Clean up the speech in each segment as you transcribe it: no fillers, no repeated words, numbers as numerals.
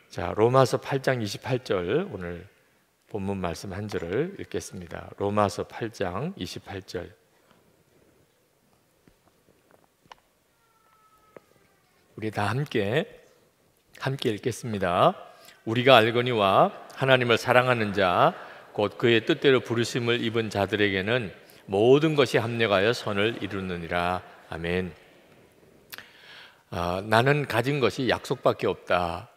자, 로마서 8장 28절 오늘 본문 말씀 한 절을 읽겠습니다. 로마서 8장 28절. 우리 다 함께 읽겠습니다. 우리가 알거니와 하나님을 사랑하는 자 곧 그의 뜻대로 부르심을 입은 자들에게는 모든 것이 합력하여 선을 이루느니라. 아멘. 나는 가진 것이 약속밖에 없다.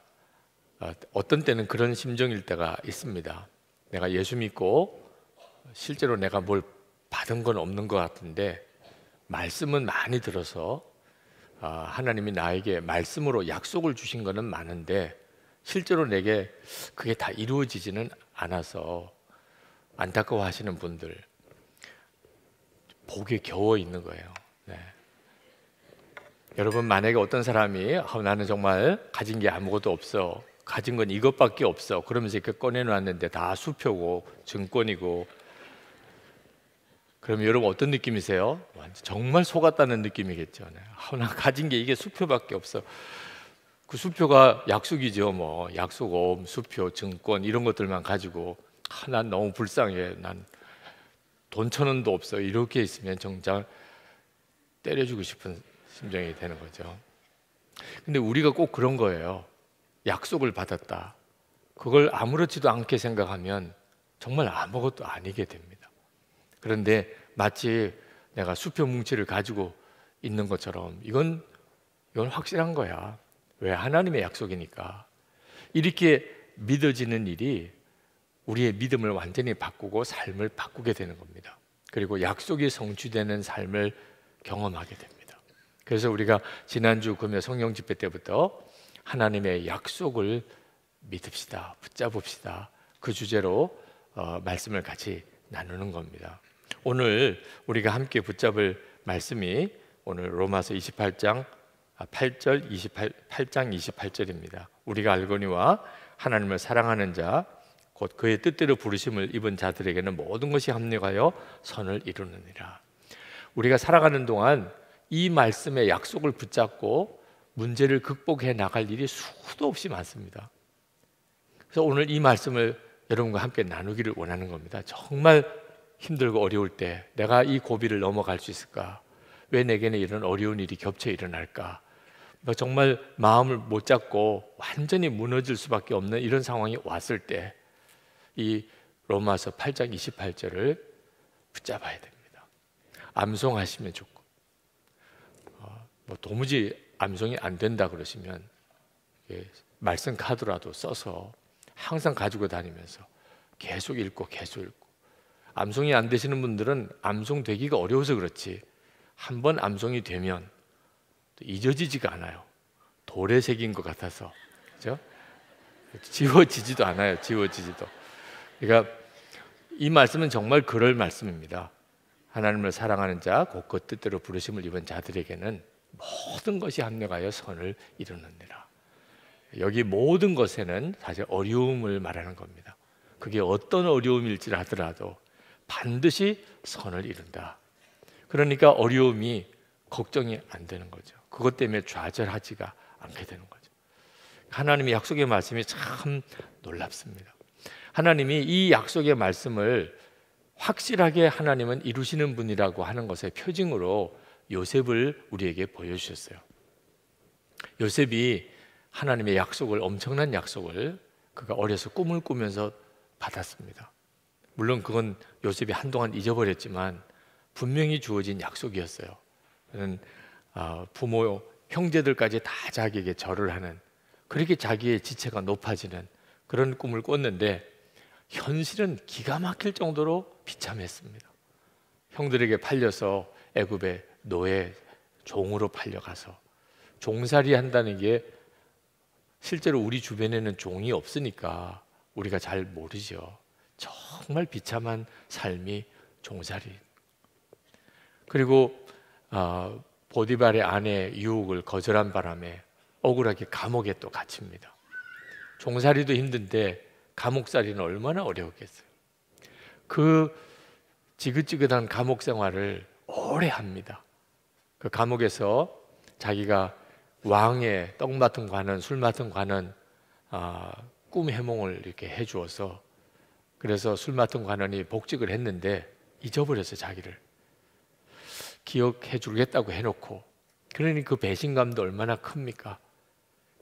어떤 때는 그런 심정일 때가 있습니다. 내가 예수 믿고 실제로 내가 뭘 받은 건 없는 것 같은데 말씀은 많이 들어서 하나님이 나에게 말씀으로 약속을 주신 거는 많은데 실제로 내게 그게 다 이루어지지는 않아서 안타까워하시는 분들 복에 겨워 있는 거예요. 네. 여러분, 만약에 어떤 사람이 나는 정말 가진 게 아무것도 없어, 가진 건 이것밖에 없어, 그러면서 이렇게 꺼내놨는데 다 수표고 증권이고, 그러면 여러분 어떤 느낌이세요? 정말 속았다는 느낌이겠죠. 나 가진 게 이게 수표밖에 없어. 그 수표가 약속이죠. 뭐 약속금, 수표, 증권 이런 것들만 가지고 난 너무 불쌍해, 난 돈 1,000원도 없어, 이렇게 있으면 정말 때려주고 싶은 심정이 되는 거죠. 근데 우리가 꼭 그런 거예요. 약속을 받았다, 그걸 아무렇지도 않게 생각하면 정말 아무것도 아니게 됩니다. 그런데 마치 내가 수표 뭉치를 가지고 있는 것처럼 이건 확실한 거야. 왜? 하나님의 약속이니까. 이렇게 믿어지는 일이 우리의 믿음을 완전히 바꾸고 삶을 바꾸게 되는 겁니다. 그리고 약속이 성취되는 삶을 경험하게 됩니다. 그래서 우리가 지난주 금요 성령 집회 때부터 하나님의 약속을 믿읍시다, 붙잡읍시다, 그 주제로 말씀을 같이 나누는 겁니다. 오늘 우리가 함께 붙잡을 말씀이 오늘 로마서 28장 28절입니다. 우리가 알거니와 하나님을 사랑하는 자 곧 그의 뜻대로 부르심을 입은 자들에게는 모든 것이 합력하여 선을 이루느니라. 우리가 살아가는 동안 이 말씀의 약속을 붙잡고 문제를 극복해 나갈 일이 수도 없이 많습니다. 그래서 오늘 이 말씀을 여러분과 함께 나누기를 원하는 겁니다. 정말 힘들고 어려울 때 내가 이 고비를 넘어갈 수 있을까? 왜 내게는 이런 어려운 일이 겹쳐 일어날까? 정말 마음을 못 잡고 완전히 무너질 수밖에 없는 이런 상황이 왔을 때 이 로마서 8장 28절을 붙잡아야 됩니다. 암송하시면 좋고, 도무지 암송이 안 된다 그러시면 말씀 카드라도 써서 항상 가지고 다니면서 계속 읽고 암송이 안 되시는 분들은 암송 되기가 어려워서 그렇지 한번 암송이 되면 잊어지지가 않아요. 돌에 새긴 것 같아서, 그렇죠? 지워지지도 않아요. 그러니까 이 말씀은 정말 그럴 말씀입니다. 하나님을 사랑하는 자 곧 그 뜻대로 부르심을 입은 자들에게는 모든 것이 합력하여 선을 이루느니라. 여기 모든 것에는 사실 어려움을 말하는 겁니다. 그게 어떤 어려움일지 하더라도 반드시 선을 이룬다. 그러니까 어려움이 걱정이 안 되는 거죠. 그것 때문에 좌절하지가 않게 되는 거죠. 하나님의 약속의 말씀이 참 놀랍습니다. 하나님이 이 약속의 말씀을 확실하게 하나님은 이루시는 분이라고 하는 것의 표징으로 요셉을 우리에게 보여주셨어요. 요셉이 하나님의 약속을, 엄청난 약속을 그가 어려서 꿈을 꾸면서 받았습니다. 물론 그건 요셉이 한동안 잊어버렸지만 분명히 주어진 약속이었어요. 그는 부모, 형제들까지 다 자기에게 절을 하는, 그렇게 자기의 지체가 높아지는 그런 꿈을 꿨는데 현실은 기가 막힐 정도로 비참했습니다. 형들에게 팔려서 애굽의 노예 종으로 팔려가서 종살이 한다는 게 실제로 우리 주변에는 종이 없으니까 우리가 잘 모르죠. 정말 비참한 삶이 종살이. 그리고 보디발의 아내의 유혹을 거절한 바람에 억울하게 감옥에 또 갇힙니다. 종살이도 힘든데 감옥살이는 얼마나 어려웠겠어요. 그 지긋지긋한 감옥 생활을 오래 합니다. 그 감옥에서 자기가 왕의 떡 맡은 관원, 술 맡은 관원 꿈 해몽을 이렇게 해주어서, 그래서 술 맡은 관원이 복직을 했는데 잊어버렸어요. 자기를 기억해 주겠다고 해놓고. 그러니 그 배신감도 얼마나 큽니까?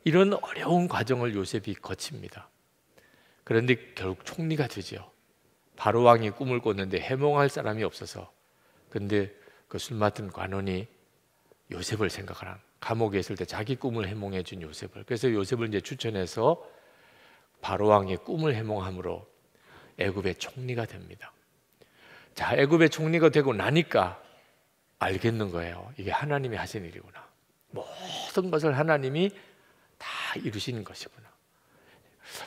이런 어려운 과정을 요셉이 거칩니다. 그런데 결국 총리가 되죠. 바로 왕이 꿈을 꿨는데 해몽할 사람이 없어서. 근데 그 술 맡은 관원이 요셉을 생각하라. 감옥에 있을 때 자기 꿈을 해몽해 준 요셉을. 그래서 요셉을 이제 추천해서 바로 왕의 꿈을 해몽함으로 애굽의 총리가 됩니다. 자, 애굽의 총리가 되고 나니까 알겠는 거예요. 이게 하나님이 하신 일이구나. 모든 것을 하나님이 다 이루시는 것이구나.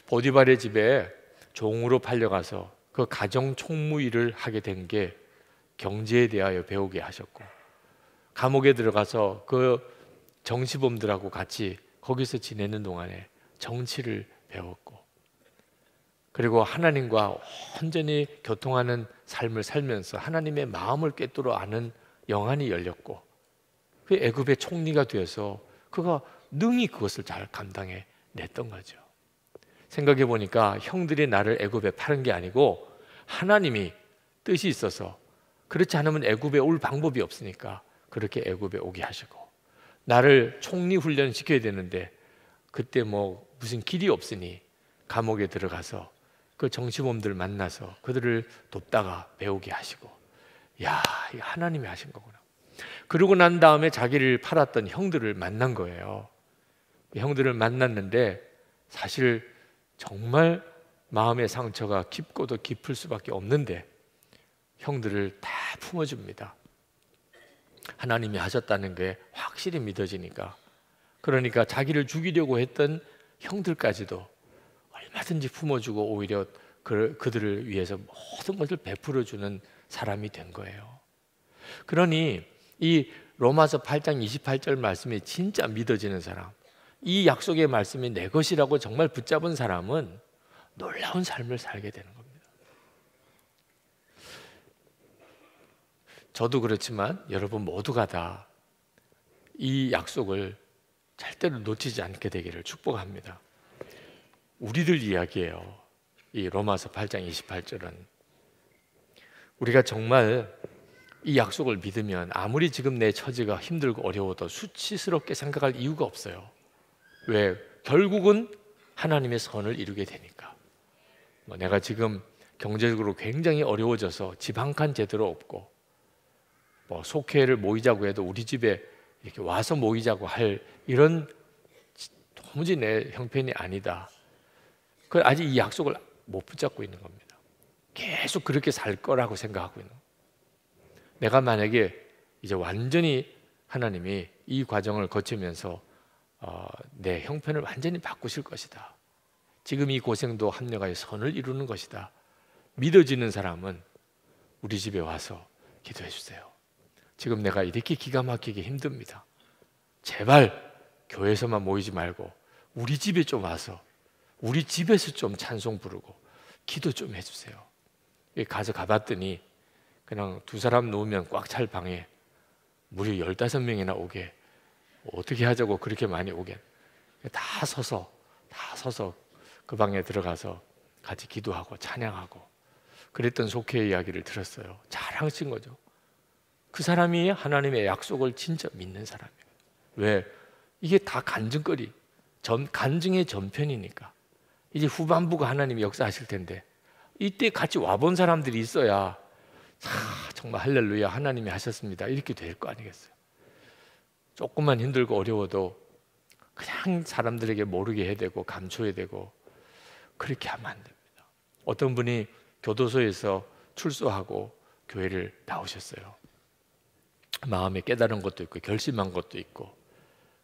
보디발의 집에 종으로 팔려가서 그 가정 총무 일을 하게 된 게 경제에 대하여 배우게 하셨고, 감옥에 들어가서 그 정치범들하고 같이 거기서 지내는 동안에 정치를 배웠고, 그리고 하나님과 온전히 교통하는 삶을 살면서 하나님의 마음을 꿰뚫어 아는 영안이 열렸고, 그 애굽의 총리가 되어서 그가 능히 그것을 잘 감당해 냈던 거죠. 생각해 보니까 형들이 나를 애굽에 파는 게 아니고 하나님이 뜻이 있어서, 그렇지 않으면 애굽에 올 방법이 없으니까 그렇게 애굽에 오게 하시고, 나를 총리 훈련 시켜야 되는데 그때 뭐 무슨 길이 없으니 감옥에 들어가서 그 정치범들 만나서 그들을 돕다가 배우게 하시고, 야, 이거 하나님이 하신 거구나. 그러고 난 다음에 자기를 팔았던 형들을 만난 거예요. 형들을 만났는데 사실 정말 마음의 상처가 깊고도 깊을 수밖에 없는데 형들을 다 품어줍니다. 하나님이 하셨다는 게 확실히 믿어지니까. 그러니까 자기를 죽이려고 했던 형들까지도 얼마든지 품어주고 오히려 그들을 위해서 모든 것을 베풀어주는 사람이 된 거예요. 그러니 이 로마서 8장 28절 말씀이 진짜 믿어지는 사람, 이 약속의 말씀이 내 것이라고 정말 붙잡은 사람은 놀라운 삶을 살게 되는 겁니다. 저도 그렇지만 여러분 모두가 다 이 약속을 절대로 놓치지 않게 되기를 축복합니다. 우리들 이야기예요. 이 로마서 8장 28절은 우리가 정말 이 약속을 믿으면 아무리 지금 내 처지가 힘들고 어려워도 수치스럽게 생각할 이유가 없어요. 왜? 결국은 하나님의 선을 이루게 되니까. 내가 지금 경제적으로 굉장히 어려워져서 집 한 칸 제대로 없고, 속회를 모이자고 해도 우리 집에 이렇게 와서 모이자고 할 이런 도무지 내 형편이 아니다. 그 아직 이 약속을 못 붙잡고 있는 겁니다. 계속 그렇게 살 거라고 생각하고 있는 겁니다. 내가 만약에 이제 완전히 하나님이 이 과정을 거치면서 내 형편을 완전히 바꾸실 것이다. 지금 이 고생도 합력하여 선을 이루는 것이다. 믿어지는 사람은 우리 집에 와서 기도해 주세요. 지금 내가 이렇게 기가 막히게 힘듭니다. 제발 교회에서만 모이지 말고 우리 집에 좀 와서 우리 집에서 좀 찬송 부르고 기도 좀 해주세요. 가서 가봤더니 그냥 두 사람 놓으면 꽉 찰 방에 무려 15명이나 오게, 어떻게 하자고 그렇게 많이 오게. 다 서서 그 방에 들어가서 같이 기도하고 찬양하고 그랬던 속회의 이야기를 들었어요. 잘하신 거죠. 그 사람이 하나님의 약속을 진짜 믿는 사람이에요. 왜? 이게 다 간증거리, 간증의 전편이니까. 이제 후반부가 하나님이 역사하실 텐데 이때 같이 와본 사람들이 있어야 정말 할렐루야 하나님이 하셨습니다 이렇게 될 거 아니겠어요. 조금만 힘들고 어려워도 그냥 사람들에게 모르게 해야 되고 감춰야 되고 그렇게 하면 안 됩니다. 어떤 분이 교도소에서 출소하고 교회를 나오셨어요. 마음에 깨달은 것도 있고 결심한 것도 있고,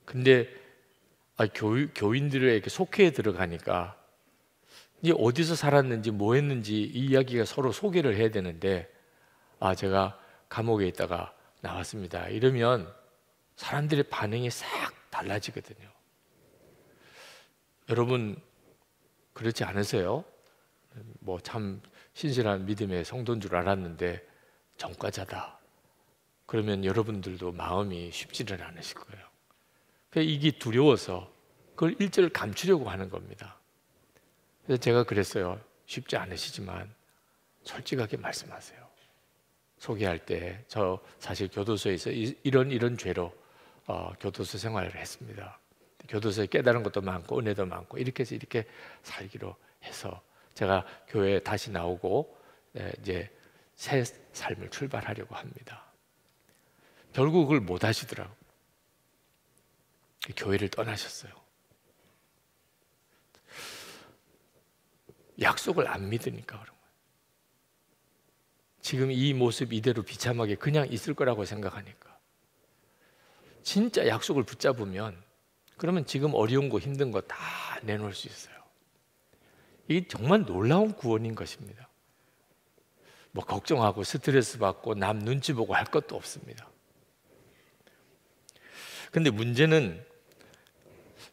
근데 교인들에게 속회에 들어가니까 이제 어디서 살았는지 뭐 했는지 이 이야기가 서로 소개를 해야 되는데, 제가 감옥에 있다가 나왔습니다 이러면 사람들의 반응이 싹 달라지거든요. 여러분 그렇지 않으세요? 참 신실한 믿음의 성도인 줄 알았는데 전과자다. 그러면 여러분들도 마음이 쉽지는 않으실 거예요. 이게 두려워서 그걸 일절 감추려고 하는 겁니다. 그래서 제가 그랬어요. 쉽지 않으시지만 솔직하게 말씀하세요. 소개할 때 저 사실 교도소에서 이런 죄로 교도소 생활을 했습니다. 교도소에 깨달은 것도 많고 은혜도 많고 이렇게 해서 이렇게 살기로 해서 제가 교회에 다시 나오고 이제 새 삶을 출발하려고 합니다. 결국 그걸 못 하시더라고요. 교회를 떠나셨어요. 약속을 안 믿으니까 그런 거예요. 지금 이 모습 이대로 비참하게 그냥 있을 거라고 생각하니까. 진짜 약속을 붙잡으면 그러면 지금 어려운 거 힘든 거 다 내놓을 수 있어요. 이게 정말 놀라운 구원인 것입니다. 뭐 걱정하고 스트레스 받고 남 눈치 보고 할 것도 없습니다. 근데 문제는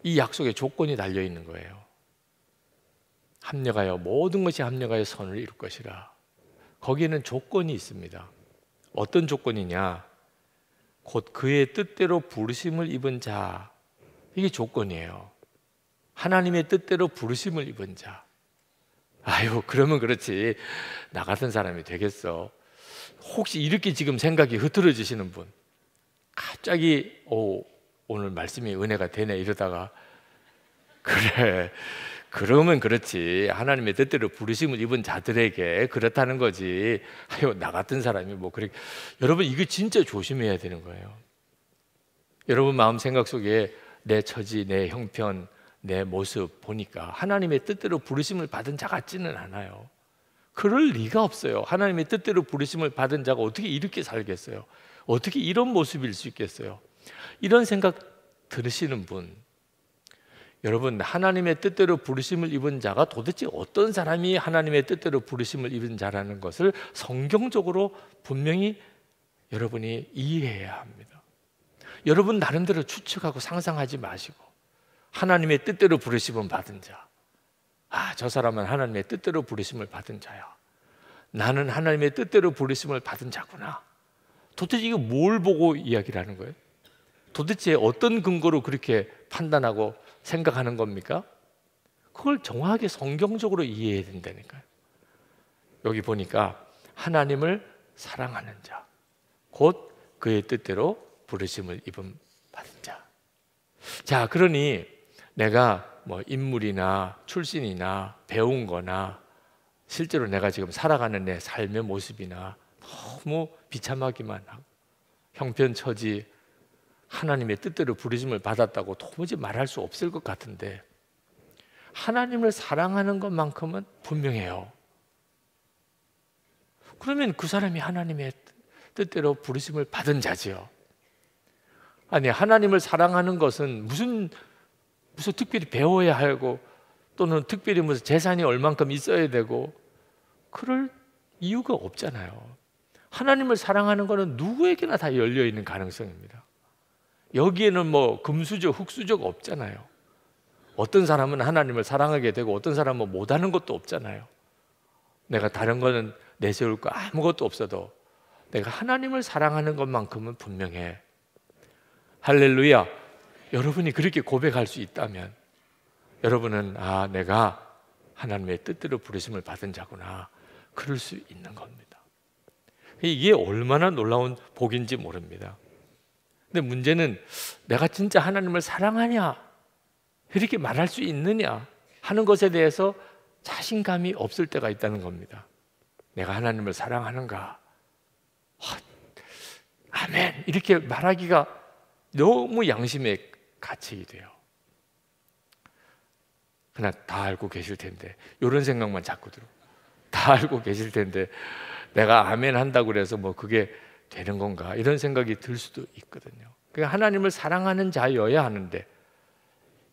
이 약속에 조건이 달려 있는 거예요. 합력하여 모든 것이 합력하여 선을 이룰 것이라. 거기에는 조건이 있습니다. 어떤 조건이냐? 곧 그의 뜻대로 부르심을 입은 자. 이게 조건이에요. 하나님의 뜻대로 부르심을 입은 자. 아유, 그러면 그렇지. 나 같은 사람이 되겠어. 혹시 이렇게 지금 생각이 흐트러지시는 분, 갑자기 오늘 말씀이 은혜가 되네 이러다가, 그래, 그러면 그렇지. 하나님의 뜻대로 부르심을 입은 자들에게 그렇다는 거지. 아유, 나 같은 사람이 뭐 그렇게. 여러분, 이거 진짜 조심해야 되는 거예요. 여러분 마음 생각 속에 내 처지, 내 형편, 내 모습 보니까 하나님의 뜻대로 부르심을 받은 자 같지는 않아요. 그럴 리가 없어요. 하나님의 뜻대로 부르심을 받은 자가 어떻게 이렇게 살겠어요? 어떻게 이런 모습일 수 있겠어요? 이런 생각 들으시는 분, 여러분, 하나님의 뜻대로 부르심을 입은 자가 도대체 어떤 사람이 하나님의 뜻대로 부르심을 입은 자라는 것을 성경적으로 분명히 여러분이 이해해야 합니다. 여러분 나름대로 추측하고 상상하지 마시고, 하나님의 뜻대로 부르심을 받은 자, 저 사람은 하나님의 뜻대로 부르심을 받은 자야. 나는 하나님의 뜻대로 부르심을 받은 자구나. 도대체 이거 뭘 보고 이야기를 하는 거예요? 도대체 어떤 근거로 그렇게 판단하고 생각하는 겁니까? 그걸 정확하게 성경적으로 이해해야 된다니까요. 여기 보니까 하나님을 사랑하는 자, 곧 그의 뜻대로 부르심을 입음 받은 자. 자, 그러니 내가 뭐 인물이나 출신이나 배운 거나 실제로 내가 지금 살아가는 내 삶의 모습이나 너무 비참하기만 하고 형편처지 하나님의 뜻대로 부르심을 받았다고 도무지 말할 수 없을 것 같은데, 하나님을 사랑하는 것만큼은 분명해요. 그러면 그 사람이 하나님의 뜻대로 부르심을 받은 자지요. 아니, 하나님을 사랑하는 것은 무슨 특별히 배워야 하고 또는 특별히 무슨 재산이 얼만큼 있어야 되고 그럴 이유가 없잖아요. 하나님을 사랑하는 것은 누구에게나 다 열려있는 가능성입니다. 여기에는 뭐 금수저, 흙수저가 없잖아요. 어떤 사람은 하나님을 사랑하게 되고 어떤 사람은 못하는 것도 없잖아요. 내가 다른 거는 내세울 거 아무것도 없어도 내가 하나님을 사랑하는 것만큼은 분명해. 할렐루야. 여러분이 그렇게 고백할 수 있다면 여러분은 내가 하나님의 뜻대로 부르심을 받은 자구나, 그럴 수 있는 겁니다. 이게 얼마나 놀라운 복인지 모릅니다. 근데 문제는 내가 진짜 하나님을 사랑하냐, 이렇게 말할 수 있느냐 하는 것에 대해서 자신감이 없을 때가 있다는 겁니다. 내가 하나님을 사랑하는가? 아멘, 이렇게 말하기가 너무 양심에 갇히게 돼요. 그러나 다 알고 계실 텐데, 이런 생각만 자꾸 들어. 다 알고 계실 텐데 내가 아멘 한다고 그래서 뭐 그게 되는 건가, 이런 생각이 들 수도 있거든요. 그러니까 하나님을 사랑하는 자여야 하는데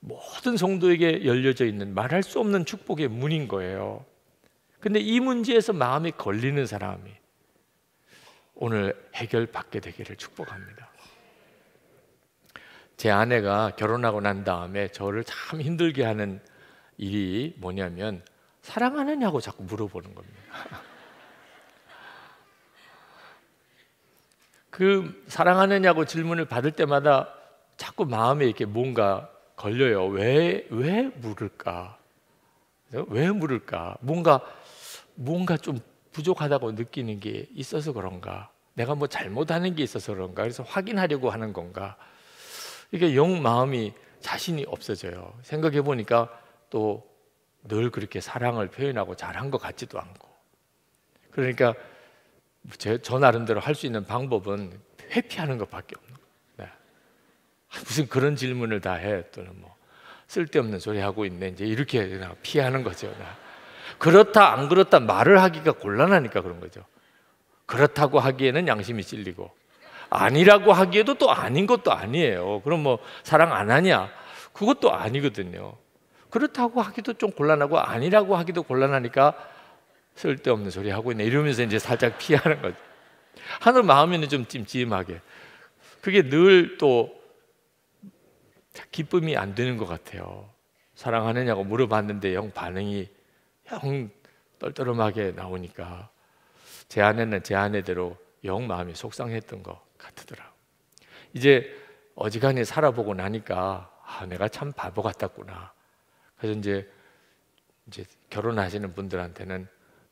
모든 성도에게 열려져 있는 말할 수 없는 축복의 문인 거예요. 근데 이 문제에서 마음이 걸리는 사람이 오늘 해결받게 되기를 축복합니다. 제 아내가 결혼하고 난 다음에 저를 참 힘들게 하는 일이 뭐냐면 사랑하느냐고 자꾸 물어보는 겁니다. 그 사랑하느냐고 질문을 받을 때마다 자꾸 마음에 이렇게 뭔가 걸려요. 왜 물을까? 왜 물을까? 뭔가 좀 부족하다고 느끼는 게 있어서 그런가? 내가 뭐 잘못하는 게 있어서 그런가? 그래서 확인하려고 하는 건가? 이게 영 마음이 자신이 없어져요. 생각해 보니까 또 늘 그렇게 사랑을 표현하고 잘한 것 같지도 않고. 그러니까 저 나름대로 할 수 있는 방법은 회피하는 것밖에 없는 거예요. 네. 무슨 그런 질문을 다 해. 또는 뭐 쓸데없는 소리 하고 있네. 이제 이렇게 그냥 피하는 거죠. 네. 그렇다 안 그렇다 말을 하기가 곤란하니까 그런 거죠. 그렇다고 하기에는 양심이 찔리고, 아니라고 하기에도 또 아닌 것도 아니에요. 그럼 뭐 사랑 안 하냐? 그것도 아니거든요. 그렇다고 하기도 좀 곤란하고 아니라고 하기도 곤란하니까 쓸데없는 소리 하고 있네 이러면서 이제 살짝 피하는 거죠. 하늘 마음에는 좀 찜찜하게. 그게 늘 또 기쁨이 안 되는 것 같아요. 사랑하느냐고 물어봤는데 영 반응이 영 떨떠름하게 나오니까 제 아내는 제 아내대로 영 마음이 속상했던 것 같더라고요. 이제 어지간히 살아보고 나니까 내가 참 바보 같았구나. 그래서 이제 결혼하시는 분들한테는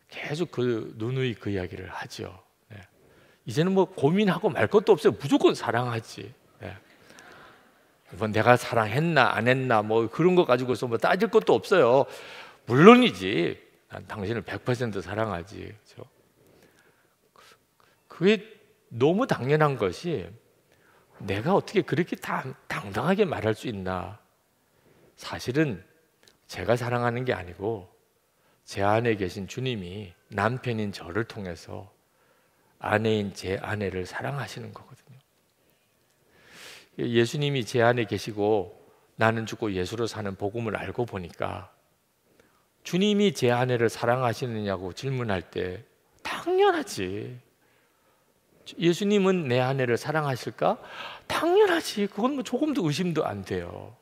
계속 누누이 그 이야기를 하죠. 네. 이제는 뭐 고민하고 말 것도 없어요. 무조건 사랑하지. 네. 뭐 내가 사랑했나 안 했나 뭐 그런 거 가지고서 뭐 따질 것도 없어요. 물론이지. 난 당신을 100% 사랑하지. 그렇죠? 그게 너무 당연한 것이 내가 어떻게 그렇게 당당하게 말할 수 있나. 사실은 제가 사랑하는 게 아니고 제 안에 계신 주님이 남편인 저를 통해서 아내인 제 아내를 사랑하시는 거거든요. 예수님이 제 안에 계시고 나는 죽고 예수로 사는 복음을 알고 보니까 주님이 제 아내를 사랑하시느냐고 질문할 때 당연하지. 예수님은 내 아내를 사랑하실까? 당연하지. 그건 뭐 조금도 의심도 안 돼요.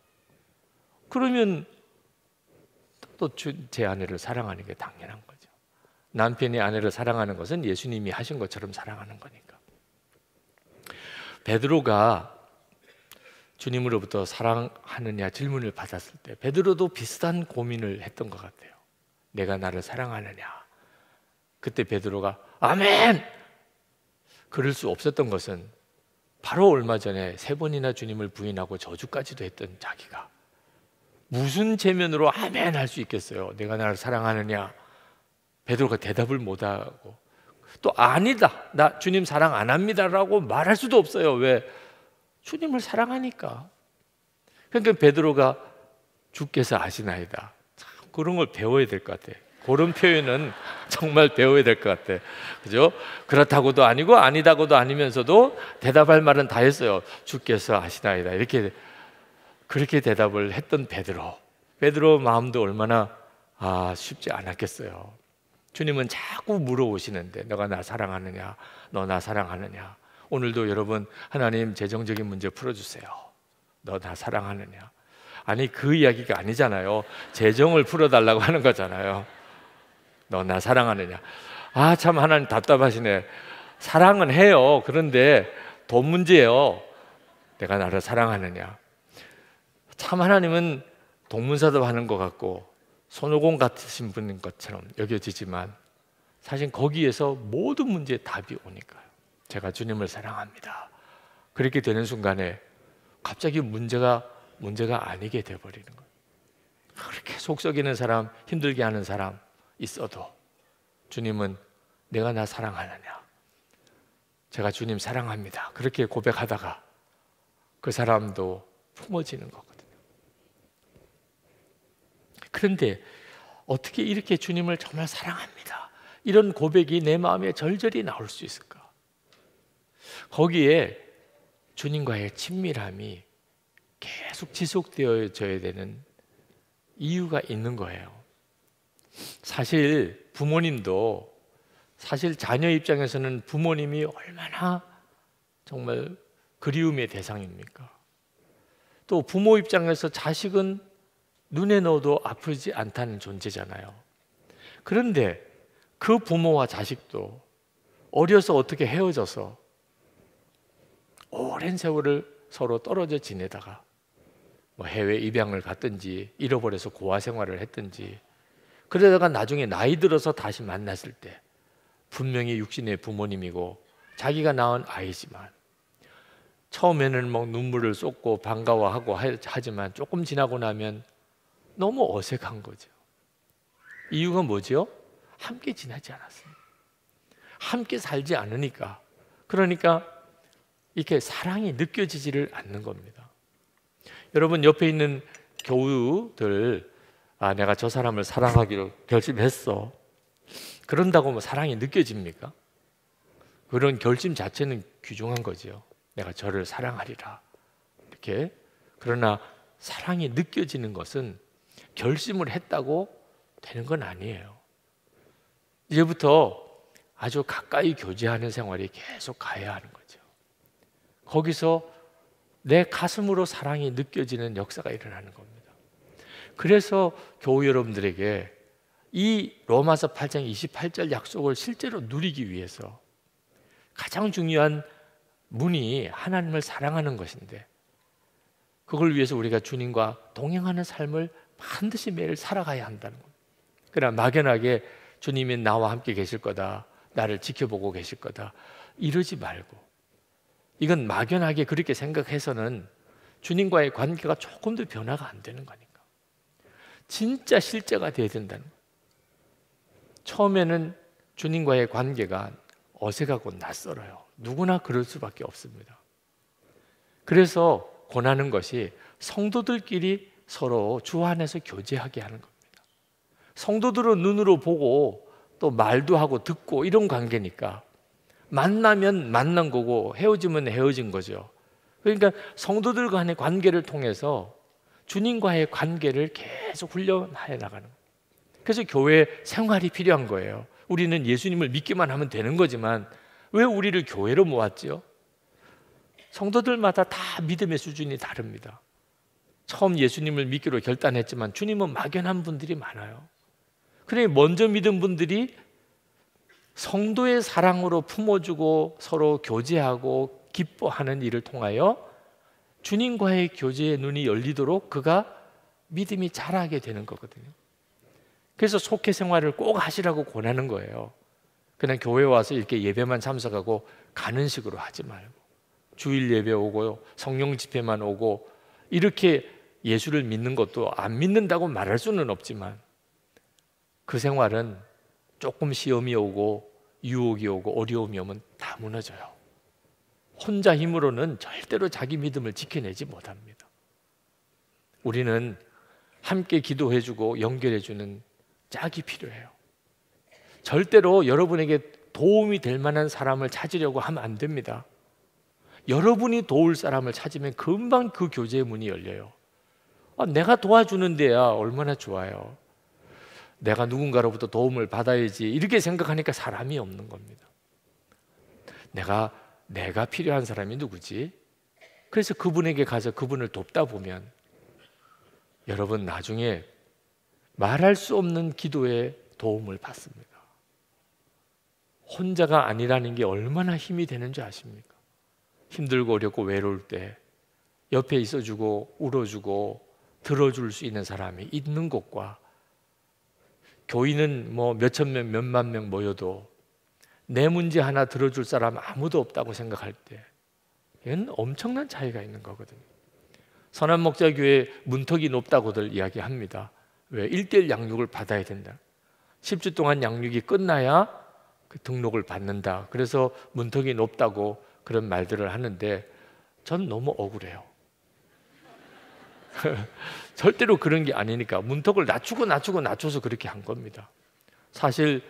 그러면 또 제 아내를 사랑하는 게 당연한 거죠. 남편이 아내를 사랑하는 것은 예수님이 하신 것처럼 사랑하는 거니까. 베드로가 주님으로부터 사랑하느냐 질문을 받았을 때 베드로도 비슷한 고민을 했던 것 같아요. 내가 나를 사랑하느냐. 그때 베드로가 아멘! 그럴 수 없었던 것은 바로 얼마 전에 3번이나 주님을 부인하고 저주까지도 했던 자기가 무슨 체면으로 아멘 할 수 있겠어요? 내가 나를 사랑하느냐? 베드로가 대답을 못하고 또 아니다, 나 주님 사랑 안 합니다라고 말할 수도 없어요. 왜? 주님을 사랑하니까. 그러니까 베드로가 주께서 아시나이다. 참 그런 걸 배워야 될 것 같아. 그런 표현은 정말 배워야 될 것 같아. 그죠? 그렇다고도 아니고 아니다고도 아니면서도 대답할 말은 다 했어요. 주께서 아시나이다. 이렇게 그렇게 대답을 했던 베드로 마음도 얼마나 쉽지 않았겠어요. 주님은 자꾸 물어오시는데 너가 나 사랑하느냐? 너 나 사랑하느냐? 오늘도 여러분 하나님 재정적인 문제 풀어주세요. 너 나 사랑하느냐? 아니 그 이야기가 아니잖아요. 재정을 풀어달라고 하는 거잖아요. 너 나 사랑하느냐? 참 하나님 답답하시네. 사랑은 해요. 그런데 돈 문제예요. 내가 나를 사랑하느냐? 참 하나님은 동문서답 하는 것 같고 손오공 같으신 분인 것처럼 여겨지지만 사실 거기에서 모든 문제의 답이 오니까요. 제가 주님을 사랑합니다. 그렇게 되는 순간에 갑자기 문제가 아니게 돼버리는 거예요. 그렇게 속 썩이는 사람, 힘들게 하는 사람 있어도 주님은 내가 나 사랑하느냐? 제가 주님 사랑합니다. 그렇게 고백하다가 그 사람도 품어지는 거거든요. 그런데 어떻게 이렇게 주님을 정말 사랑합니다. 이런 고백이 내 마음에 절절히 나올 수 있을까? 거기에 주님과의 친밀함이 계속 지속되어져야 되는 이유가 있는 거예요. 사실 부모님도 사실 자녀 입장에서는 부모님이 얼마나 정말 그리움의 대상입니까? 또 부모 입장에서 자식은 눈에 넣어도 아프지 않다는 존재잖아요. 그런데 그 부모와 자식도 어려서 어떻게 헤어져서 오랜 세월을 서로 떨어져 지내다가 뭐 해외 입양을 갔든지 잃어버려서 고아 생활을 했든지 그러다가 나중에 나이 들어서 다시 만났을 때 분명히 육신의 부모님이고 자기가 낳은 아이지만 처음에는 막 눈물을 쏟고 반가워하고 하지만 조금 지나고 나면 너무 어색한 거죠. 이유가 뭐죠? 함께 지내지 않았습니다. 함께 살지 않으니까. 그러니까 이렇게 사랑이 느껴지지를 않는 겁니다. 여러분 옆에 있는 교우들, 내가 저 사람을 사랑하기로 결심했어. 그런다고 뭐 사랑이 느껴집니까? 그런 결심 자체는 귀중한 거죠. 내가 저를 사랑하리라. 이렇게. 그러나 사랑이 느껴지는 것은 결심을 했다고 되는 건 아니에요. 이제부터 아주 가까이 교제하는 생활이 계속 가야 하는 거죠. 거기서 내 가슴으로 사랑이 느껴지는 역사가 일어나는 겁니다. 그래서 교우 여러분들에게 이 로마서 8장 28절 약속을 실제로 누리기 위해서 가장 중요한 문이 하나님을 사랑하는 것인데, 그걸 위해서 우리가 주님과 동행하는 삶을 반드시 매일 살아가야 한다는 겁니다. 그러나 막연하게 주님이 나와 함께 계실 거다, 나를 지켜보고 계실 거다, 이러지 말고, 이건 막연하게 그렇게 생각해서는 주님과의 관계가 조금 더 변화가 안 되는 거니까 진짜 실제가 돼야 된다는 거예요. 처음에는 주님과의 관계가 어색하고 낯설어요. 누구나 그럴 수밖에 없습니다. 그래서 권하는 것이 성도들끼리 서로 주 안에서 교제하게 하는 겁니다. 성도들은 눈으로 보고 또 말도 하고 듣고 이런 관계니까 만나면 만난 거고 헤어지면 헤어진 거죠. 그러니까 성도들 간의 관계를 통해서 주님과의 관계를 계속 훈련해 나가는 거예요. 그래서 교회 생활이 필요한 거예요. 우리는 예수님을 믿기만 하면 되는 거지만 왜 우리를 교회로 모았죠? 성도들마다 다 믿음의 수준이 다릅니다. 처음 예수님을 믿기로 결단했지만 주님은 막연한 분들이 많아요. 그래 먼저 믿은 분들이 성도의 사랑으로 품어주고 서로 교제하고 기뻐하는 일을 통하여 주님과의 교제의 눈이 열리도록 그가 믿음이 자라게 되는 거거든요. 그래서 속회 생활을 꼭 하시라고 권하는 거예요. 그냥 교회 와서 이렇게 예배만 참석하고 가는 식으로 하지 말고 주일 예배 오고 성령 집회만 오고 이렇게 예수를 믿는 것도 안 믿는다고 말할 수는 없지만 그 생활은 조금 시험이 오고 유혹이 오고 어려움이 오면 다 무너져요. 혼자 힘으로는 절대로 자기 믿음을 지켜내지 못합니다. 우리는 함께 기도해주고 연결해주는 짝이 필요해요. 절대로 여러분에게 도움이 될 만한 사람을 찾으려고 하면 안 됩니다. 여러분이 도울 사람을 찾으면 금방 그 교제의 문이 열려요. 내가 도와주는 데야 얼마나 좋아요. 내가 누군가로부터 도움을 받아야지 이렇게 생각하니까 사람이 없는 겁니다. 내가 필요한 사람이 누구지? 그래서 그분에게 가서 그분을 돕다 보면 여러분 나중에 말할 수 없는 기도에 도움을 받습니다. 혼자가 아니라는 게 얼마나 힘이 되는 줄 아십니까? 힘들고 어렵고 외로울 때 옆에 있어주고 울어주고 들어줄 수 있는 사람이 있는 곳과 교인은 뭐 몇천 명, 몇만 명 모여도 내 문제 하나 들어줄 사람 아무도 없다고 생각할 때 이건 엄청난 차이가 있는 거거든요. 선한목자교회 문턱이 높다고들 이야기합니다. 왜? 1:1 양육을 받아야 된다. 10주 동안 양육이 끝나야 그 등록을 받는다. 그래서 문턱이 높다고 그런 말들을 하는데 전 너무 억울해요. 절대로 그런 게 아니니까 문턱을 낮춰서 그렇게 한 겁니다. 사실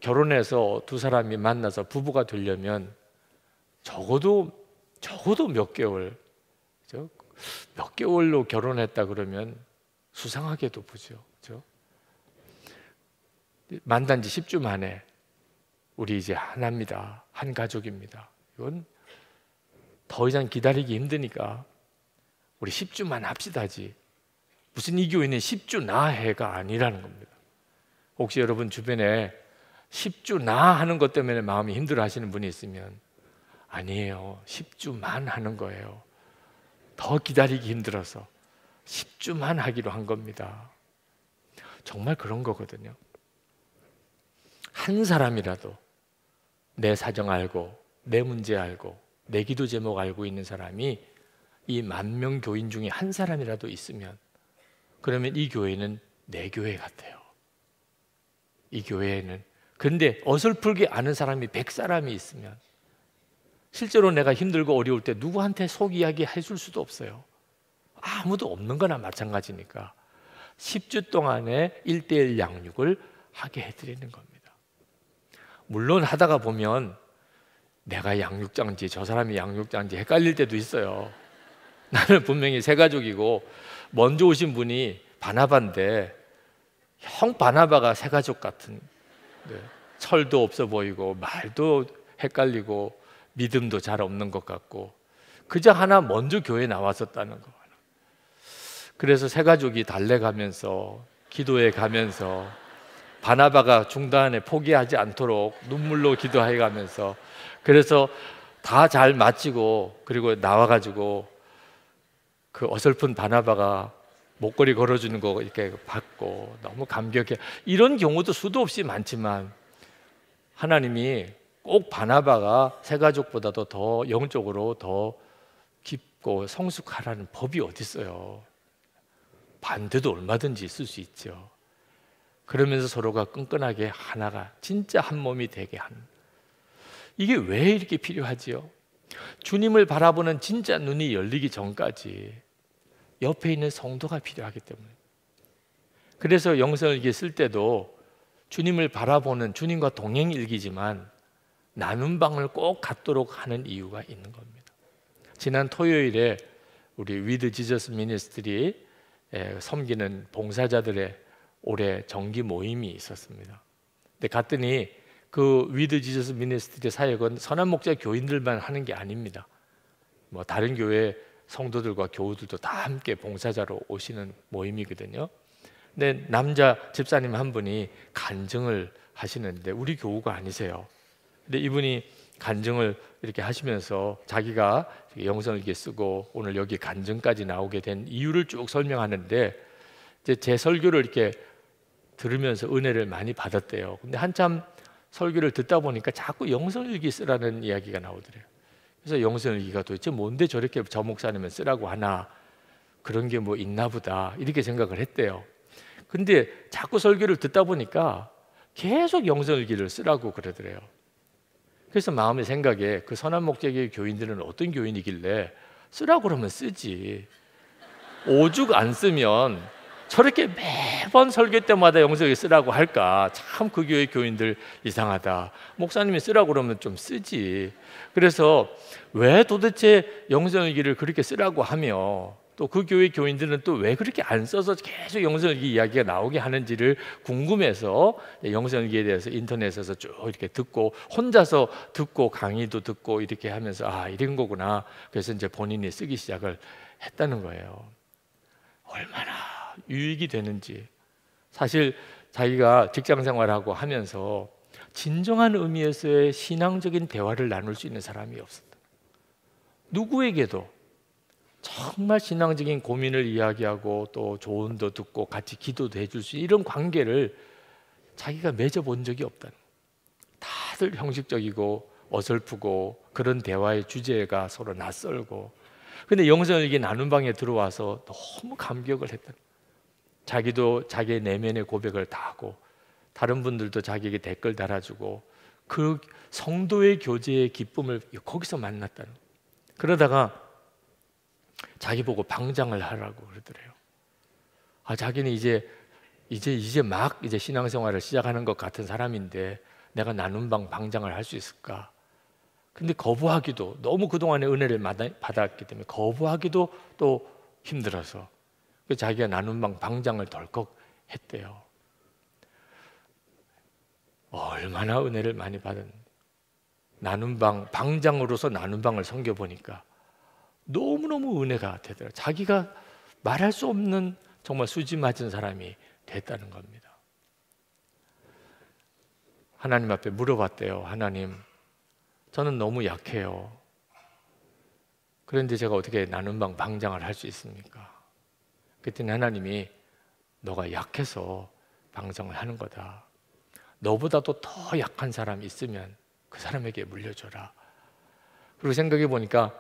결혼해서 두 사람이 만나서 부부가 되려면 적어도 몇 개월, 그렇죠? 몇 개월로 결혼했다 그러면 수상하게도 보죠. 그렇죠? 만난 지 10주 만에 우리 이제 하나입니다. 한 가족입니다. 이건 더 이상 기다리기 힘드니까 우리 10주만 합시다지. 무슨 이 교회는 10주 나해가 아니라는 겁니다. 혹시 여러분 주변에 10주 나 하는 것 때문에 마음이 힘들어 하시는 분이 있으면 아니에요. 10주만 하는 거예요. 더 기다리기 힘들어서 10주만 하기로 한 겁니다. 정말 그런 거거든요. 한 사람이라도 내 사정 알고 내 문제 알고 내 기도 제목 알고 있는 사람이 이 10,000명 교인 중에 한 사람이라도 있으면, 그러면 이 교회는 내 교회 같아요. 이 교회에는. 근데 어설프게 아는 사람이 100사람이 있으면, 실제로 내가 힘들고 어려울 때 누구한테 속 이야기 해줄 수도 없어요. 아무도 없는 거나 마찬가지니까 10주 동안의 1:1 양육을 하게 해드리는 겁니다. 물론 하다가 보면 내가 양육자인지 저 사람이 양육자인지 헷갈릴 때도 있어요. 나는 분명히 새 가족이고 먼저 오신 분이 바나바인데 형 바나바가 새 가족 같은, 철도 없어 보이고 말도 헷갈리고 믿음도 잘 없는 것 같고 그저 하나 먼저 교회에 나왔었다는 거. 그래서 새 가족이 달래가면서 기도해 가면서 바나바가 중단에 포기하지 않도록 눈물로 기도해 가면서, 그래서 다 잘 마치고 그리고 나와가지고 그 어설픈 바나바가 목걸이 걸어주는 거 이렇게 받고 너무 감격해. 이런 경우도 수도 없이 많지만 하나님이 꼭 바나바가 새 가족보다도 더 영적으로 더 깊고 성숙하라는 법이 어디 있어요. 반대도 얼마든지 있을 수 있죠. 그러면서 서로가 끈끈하게 하나가 진짜 한 몸이 되게 하는, 이게 왜 이렇게 필요하지요? 주님을 바라보는 진짜 눈이 열리기 전까지 옆에 있는 성도가 필요하기 때문에. 그래서 영성일기 쓸 때도 주님을 바라보는, 주님과 동행일기지만 나눔 방을 꼭 갖도록 하는 이유가 있는 겁니다. 지난 토요일에 우리 위드 지저스 미니스트리 섬기는 봉사자들의 올해 정기 모임이 있었습니다. 근데 갔더니 그 위드 지저스 미니스트리 사역은 선한 목자 교인들만 하는 게 아닙니다. 뭐 다른 교회 성도들과 교우들도 다 함께 봉사자로 오시는 모임이거든요. 근데 남자 집사님 한 분이 간증을 하시는데 우리 교우가 아니세요. 근데 이분이 간증을 이렇게 하시면서 자기가 영성을 이렇게 쓰고 오늘 여기 간증까지 나오게 된 이유를 쭉 설명하는데, 이제 제 설교를 이렇게 들으면서 은혜를 많이 받았대요. 근데 한참 설교를 듣다 보니까 자꾸 영성일기 쓰라는 이야기가 나오더래요. 그래서 영성일기가 도대체 뭔데 저렇게 저 목사님은 쓰라고 하나, 그런 게 뭐 있나 보다 이렇게 생각을 했대요. 근데 자꾸 설교를 듣다 보니까 계속 영성일기를 쓰라고 그러더래요. 그래서 마음의 생각에 그 선한 목적의 교인들은 어떤 교인이길래 쓰라고 그러면 쓰지, 오죽 안 쓰면 저렇게 매번 설교 때마다 영성일기 쓰라고 할까. 참 그 교회 교인들 이상하다. 목사님이 쓰라고 그러면 좀 쓰지. 그래서 왜 도대체 영성일기를 그렇게 쓰라고 하며 또 그 교회 교인들은 또 왜 그렇게 안 써서 계속 영성일기 이야기가 나오게 하는지를 궁금해서 영성일기에 대해서 인터넷에서 쭉 이렇게 듣고 혼자서 듣고 강의도 듣고 이렇게 하면서 아, 이런 거구나. 그래서 이제 본인이 쓰기 시작을 했다는 거예요. 얼마나 유익이 되는지. 사실 자기가 직장 생활하고 하면서 진정한 의미에서의 신앙적인 대화를 나눌 수 있는 사람이 없었다. 누구에게도 정말 신앙적인 고민을 이야기하고 또 조언도 듣고 같이 기도도 해줄 수 있는 이런 관계를 자기가 맺어본 적이 없다는 거예요. 다들 형식적이고 어설프고 그런 대화의 주제가 서로 낯설고, 근데 영성일기 나눔 방에 들어와서 너무 감격을 했다. 자기도 자기의 내면의 고백을 다 하고 다른 분들도 자기에게 댓글 달아주고 그 성도의 교제의 기쁨을 거기서 만났다는 거예요. 그러다가 자기 보고 방장을 하라고 그러더래요. 아, 자기는 이제 막 신앙생활을 시작하는 것 같은 사람인데 내가 나눔방 방장을 할 수 있을까? 근데 거부하기도, 너무 그동안의 은혜를 받았기 때문에 거부하기도 또 힘들어서 자기가 나눔방 방장을 덜컥 했대요. 얼마나 은혜를 많이 받은, 나눔방 방장으로서 나눔방을 섬겨보니까 너무너무 은혜가 되더라고요. 자기가 말할 수 없는 정말 수지 맞은 사람이 됐다는 겁니다. 하나님 앞에 물어봤대요. 하나님, 저는 너무 약해요. 그런데 제가 어떻게 나눔방 방장을 할 수 있습니까? 그랬더니 하나님이 너가 약해서 방장을 하는 거다. 너보다도 더 약한 사람이 있으면 그 사람에게 물려줘라. 그리고 생각해 보니까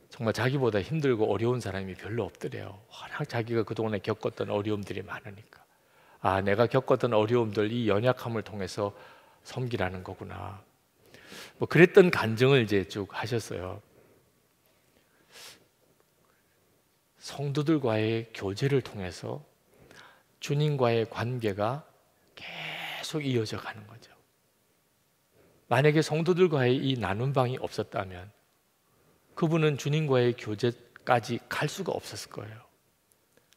정말 자기보다 힘들고 어려운 사람이 별로 없더래요. 워낙 자기가 그동안에 겪었던 어려움들이 많으니까. 아, 내가 겪었던 어려움들, 이 연약함을 통해서 섬기라는 거구나. 뭐 그랬던 간증을 이제 쭉 하셨어요. 성도들과의 교제를 통해서 주님과의 관계가 계속 이어져 가는 거죠. 만약에 성도들과의 이 나눔 방이 없었다면 그분은 주님과의 교제까지 갈 수가 없었을 거예요.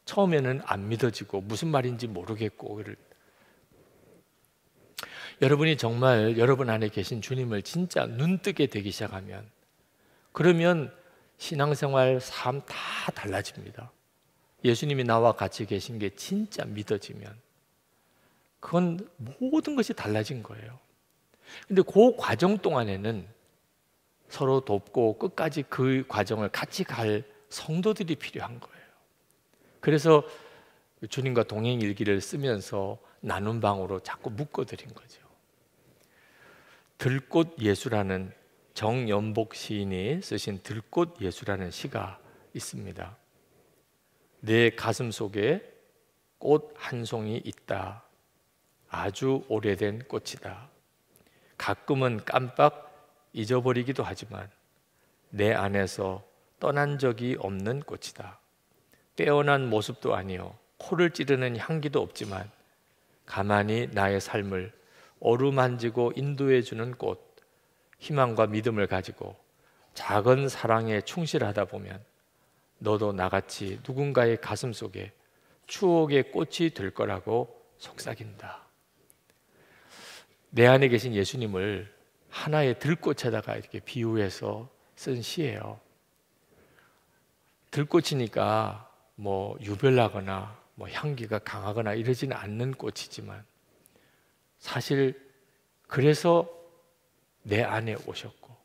처음에는 안 믿어지고 무슨 말인지 모르겠고. 여러분이 정말 여러분 안에 계신 주님을 진짜 눈뜨게 되기 시작하면, 그러면 신앙생활, 삶 다 달라집니다. 예수님이 나와 같이 계신 게 진짜 믿어지면 그건 모든 것이 달라진 거예요. 근데 그 과정 동안에는 서로 돕고 끝까지 그 과정을 같이 갈 성도들이 필요한 거예요. 그래서 주님과 동행 일기를 쓰면서 나눔 방으로 자꾸 묶어드린 거죠. 들꽃 예수라는 정연복 시인이 쓰신 들꽃 예수라는 시가 있습니다. 내 가슴 속에 꽃 한 송이 있다. 아주 오래된 꽃이다. 가끔은 깜빡 잊어버리기도 하지만 내 안에서 떠난 적이 없는 꽃이다. 빼어난 모습도 아니요 코를 찌르는 향기도 없지만 가만히 나의 삶을 어루만지고 인도해주는 꽃, 희망과 믿음을 가지고 작은 사랑에 충실하다 보면 너도 나같이 누군가의 가슴 속에 추억의 꽃이 될 거라고 속삭인다. 내 안에 계신 예수님을 하나의 들꽃에다가 이렇게 비유해서 쓴 시예요. 들꽃이니까 뭐 유별나거나 뭐 향기가 강하거나 이러지는 않는 꽃이지만 사실 그래서 내 안에 오셨고,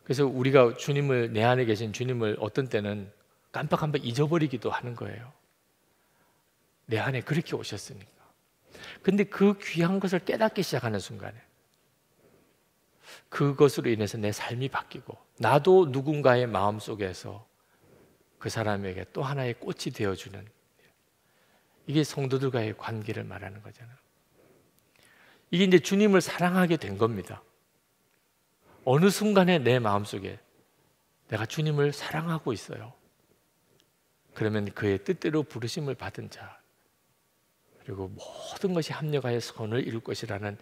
그래서 우리가 주님을, 내 안에 계신 주님을 어떤 때는 깜빡깜빡 잊어버리기도 하는 거예요. 내 안에 그렇게 오셨으니까. 근데 그 귀한 것을 깨닫기 시작하는 순간에 그것으로 인해서 내 삶이 바뀌고 나도 누군가의 마음속에서 그 사람에게 또 하나의 꽃이 되어주는, 이게 성도들과의 관계를 말하는 거잖아요. 이게 이제 주님을 사랑하게 된 겁니다. 어느 순간에 내 마음속에 내가 주님을 사랑하고 있어요. 그러면 그의 뜻대로 부르심을 받은 자, 그리고 모든 것이 합력하여 선을 이룰 것이라는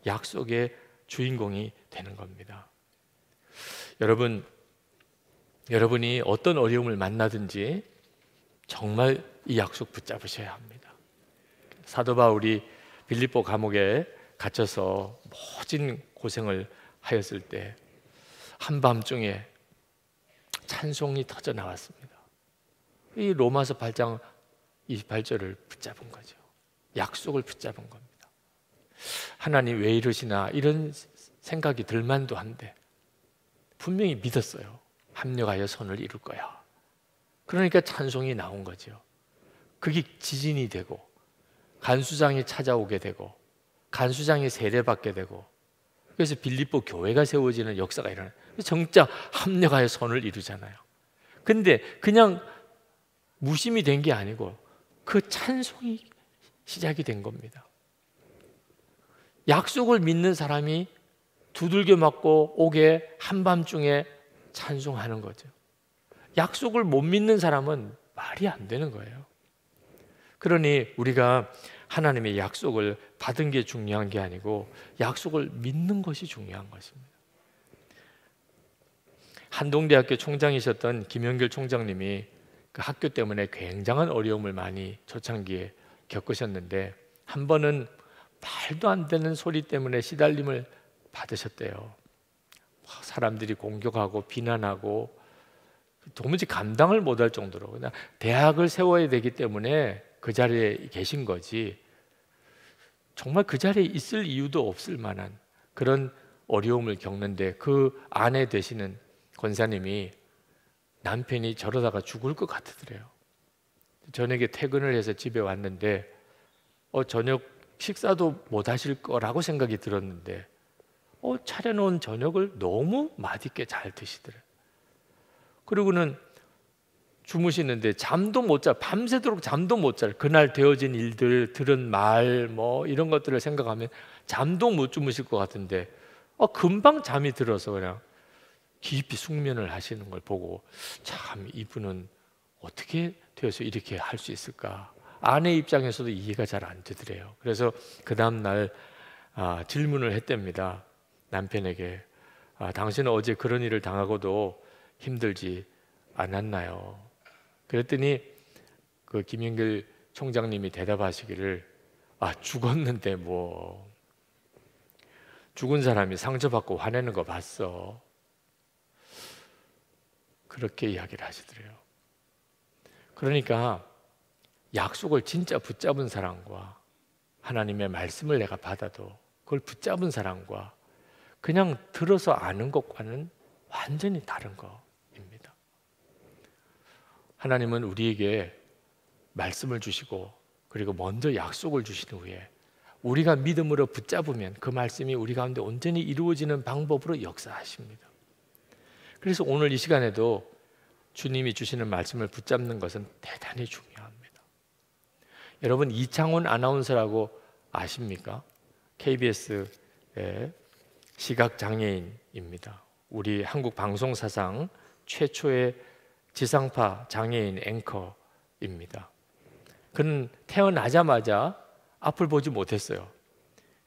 약속의 주인공이 되는 겁니다. 여러분이 어떤 어려움을 만나든지 정말 이 약속 붙잡으셔야 합니다. 사도 바울이 빌립보 감옥에 갇혀서 모진 고생을 하였을 때 한밤중에 찬송이 터져 나왔습니다. 이 로마서 8장 28절을 붙잡은 거죠. 약속을 붙잡은 겁니다. 하나님 왜 이러시나 이런 생각이 들만도 한데 분명히 믿었어요. 합력하여 선을 이룰 거야. 그러니까 찬송이 나온 거죠. 그게 지진이 되고 간수장이 찾아오게 되고 간수장이 세례받게 되고, 그래서 빌립보 교회가 세워지는 역사가 일어나요. 정작 합력하여 선을 이루잖아요. 근데 그냥 무심이 된 게 아니고 그 찬송이 시작이 된 겁니다. 약속을 믿는 사람이 두들겨 맞고 오게 한밤중에 찬송하는 거죠. 약속을 못 믿는 사람은 말이 안 되는 거예요. 그러니 우리가 하나님의 약속을 받은 게 중요한 게 아니고 약속을 믿는 것이 중요한 것입니다. 한동대학교 총장이셨던 김영길 총장님이 그 학교 때문에 굉장한 어려움을 많이 초창기에 겪으셨는데 한 번은 말도 안 되는 소리 때문에 시달림을 받으셨대요. 사람들이 공격하고 비난하고 도무지 감당을 못할 정도로, 그냥 대학을 세워야 되기 때문에 그 자리에 계신 거지 정말 그 자리에 있을 이유도 없을 만한 그런 어려움을 겪는데, 그 아내 되시는 권사님이 남편이 저러다가 죽을 것 같으더래요. 저녁에 퇴근을 해서 집에 왔는데 저녁 식사도 못 하실 거라고 생각이 들었는데 차려놓은 저녁을 너무 맛있게 잘 드시더래요. 그리고는 주무시는데 잠도 못 자, 밤새도록 잠도 못 자요. 그날 되어진 일들, 들은 말, 뭐 이런 것들을 생각하면 잠도 못 주무실 것 같은데 금방 잠이 들어서 그냥 깊이 숙면을 하시는 걸 보고 참 이분은 어떻게 되어서 이렇게 할 수 있을까? 아내 입장에서도 이해가 잘 안 되더래요. 그래서 그 다음 날 질문을 했답니다. 남편에게 당신은 어제 그런 일을 당하고도 힘들지 않았나요? 그랬더니 그 김영길 총장님이 대답하시기를 죽었는데 뭐 죽은 사람이 상처받고 화내는 거 봤어. 그렇게 이야기를 하시더래요. 그러니까 약속을 진짜 붙잡은 사람과 하나님의 말씀을 내가 받아도 그걸 붙잡은 사람과 그냥 들어서 아는 것과는 완전히 다른 거입니다. 하나님은 우리에게 말씀을 주시고 그리고 먼저 약속을 주신 후에 우리가 믿음으로 붙잡으면 그 말씀이 우리 가운데 온전히 이루어지는 방법으로 역사하십니다. 그래서 오늘 이 시간에도 주님이 주시는 말씀을 붙잡는 것은 대단히 중요합니다. 여러분, 이창훈 아나운서라고 아십니까? KBS의 시각장애인입니다. 우리 한국 방송사상 최초의 지상파 장애인 앵커입니다. 그는 태어나자마자 앞을 보지 못했어요.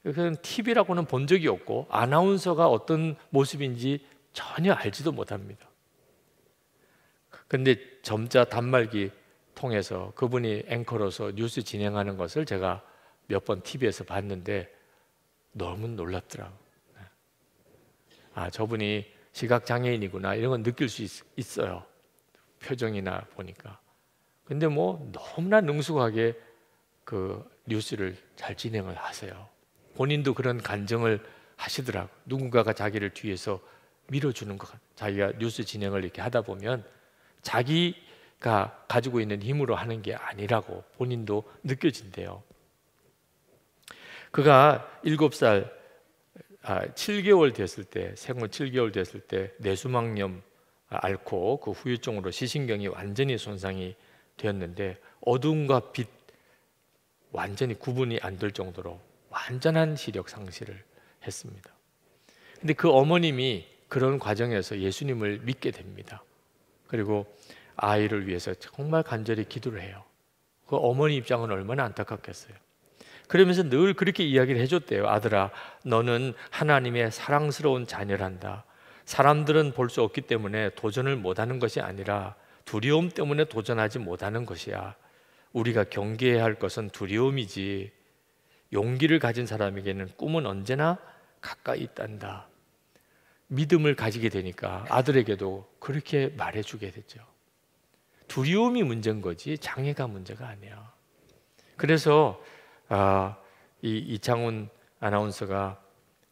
그는 TV라고는 본 적이 없고 아나운서가 어떤 모습인지 전혀 알지도 못합니다. 근데 점자 단말기 통해서 그분이 앵커로서 뉴스 진행하는 것을 제가 몇 번 TV에서 봤는데 너무 놀랍더라고요. 저분이 시각장애인이구나 이런 건 느낄 수 있어요. 표정이나 보니까. 근데 뭐 너무나 능숙하게 그 뉴스를 잘 진행을 하세요. 본인도 그런 간증을 하시더라고요. 누군가가 자기를 뒤에서 밀어주는 것 같아요. 자기가 뉴스 진행을 이렇게 하다 보면 자기가 가지고 있는 힘으로 하는 게 아니라고 본인도 느껴진대요. 그가 7살 7개월 됐을 때, 생후 7개월 됐을 때 뇌수막염 앓고 그 후유증으로 시신경이 완전히 손상이 되었는데 어둠과 빛 완전히 구분이 안 될 정도로 완전한 시력 상실을 했습니다. 근데 그 어머님이 그런 과정에서 예수님을 믿게 됩니다. 그리고 아이를 위해서 정말 간절히 기도를 해요. 그 어머니 입장은 얼마나 안타깝겠어요. 그러면서 늘 그렇게 이야기를 해줬대요. 아들아, 너는 하나님의 사랑스러운 자녀란다. 사람들은 볼 수 없기 때문에 도전을 못하는 것이 아니라 두려움 때문에 도전하지 못하는 것이야. 우리가 경계해야 할 것은 두려움이지 용기를 가진 사람에게는 꿈은 언제나 가까이 있단다. 믿음을 가지게 되니까 아들에게도 그렇게 말해주게 됐죠. 두려움이 문제인 거지 장애가 문제가 아니야. 그래서 이창훈 아나운서가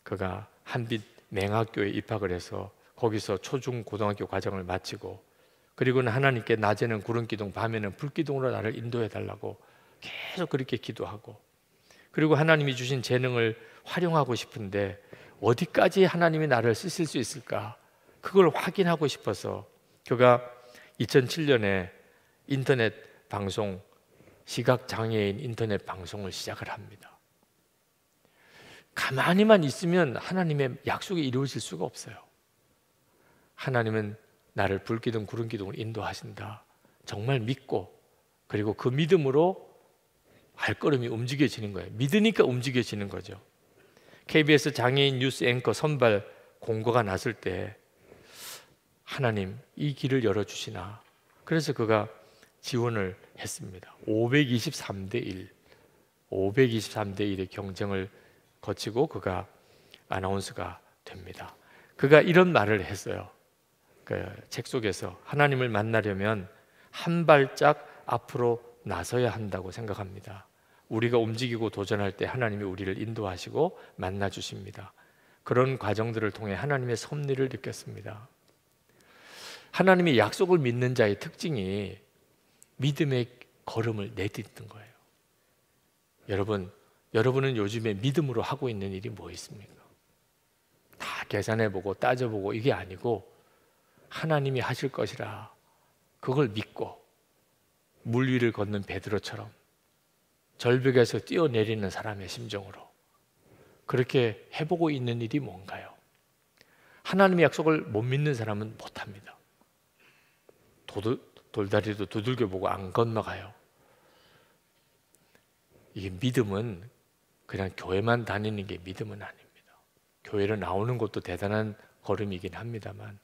그가 한빛 맹학교에 입학을 해서 거기서 초중 고등학교 과정을 마치고 그리고는 하나님께 낮에는 구름기둥 밤에는 불기둥으로 나를 인도해 달라고 계속 그렇게 기도하고 그리고 하나님이 주신 재능을 활용하고 싶은데 어디까지 하나님이 나를 쓰실 수 있을까? 그걸 확인하고 싶어서 그가 2007년에 인터넷 방송 시각장애인 인터넷 방송을 시작을 합니다. 가만히만 있으면 하나님의 약속이 이루어질 수가 없어요. 하나님은 나를 불기둥 구름기둥을 인도하신다. 정말 믿고 그리고 그 믿음으로 발걸음이 움직여지는 거예요. 믿으니까 움직여지는 거죠. KBS 장애인 뉴스 앵커 선발 공고가 났을 때 하나님 이 길을 열어주시나. 그래서 그가 지원을 했습니다. 523대 1의 경쟁을 거치고 그가 아나운서가 됩니다. 그가 이런 말을 했어요. 그 책 속에서 하나님을 만나려면 한 발짝 앞으로 나서야 한다고 생각합니다. 우리가 움직이고 도전할 때 하나님이 우리를 인도하시고 만나 주십니다. 그런 과정들을 통해 하나님의 섭리를 느꼈습니다. 하나님의 약속을 믿는 자의 특징이 믿음의 걸음을 내딛는 거예요. 여러분, 여러분은 요즘에 믿음으로 하고 있는 일이 뭐 있습니까? 다 계산해보고 따져보고 이게 아니고 하나님이 하실 것이라 그걸 믿고 물 위를 걷는 베드로처럼 절벽에서 뛰어내리는 사람의 심정으로 그렇게 해보고 있는 일이 뭔가요? 하나님의 약속을 못 믿는 사람은 못합니다. 돌다리도 두들겨보고 안 건너가요. 이게 믿음은 그냥 교회만 다니는 게 믿음은 아닙니다. 교회를 나오는 것도 대단한 걸음이긴 합니다만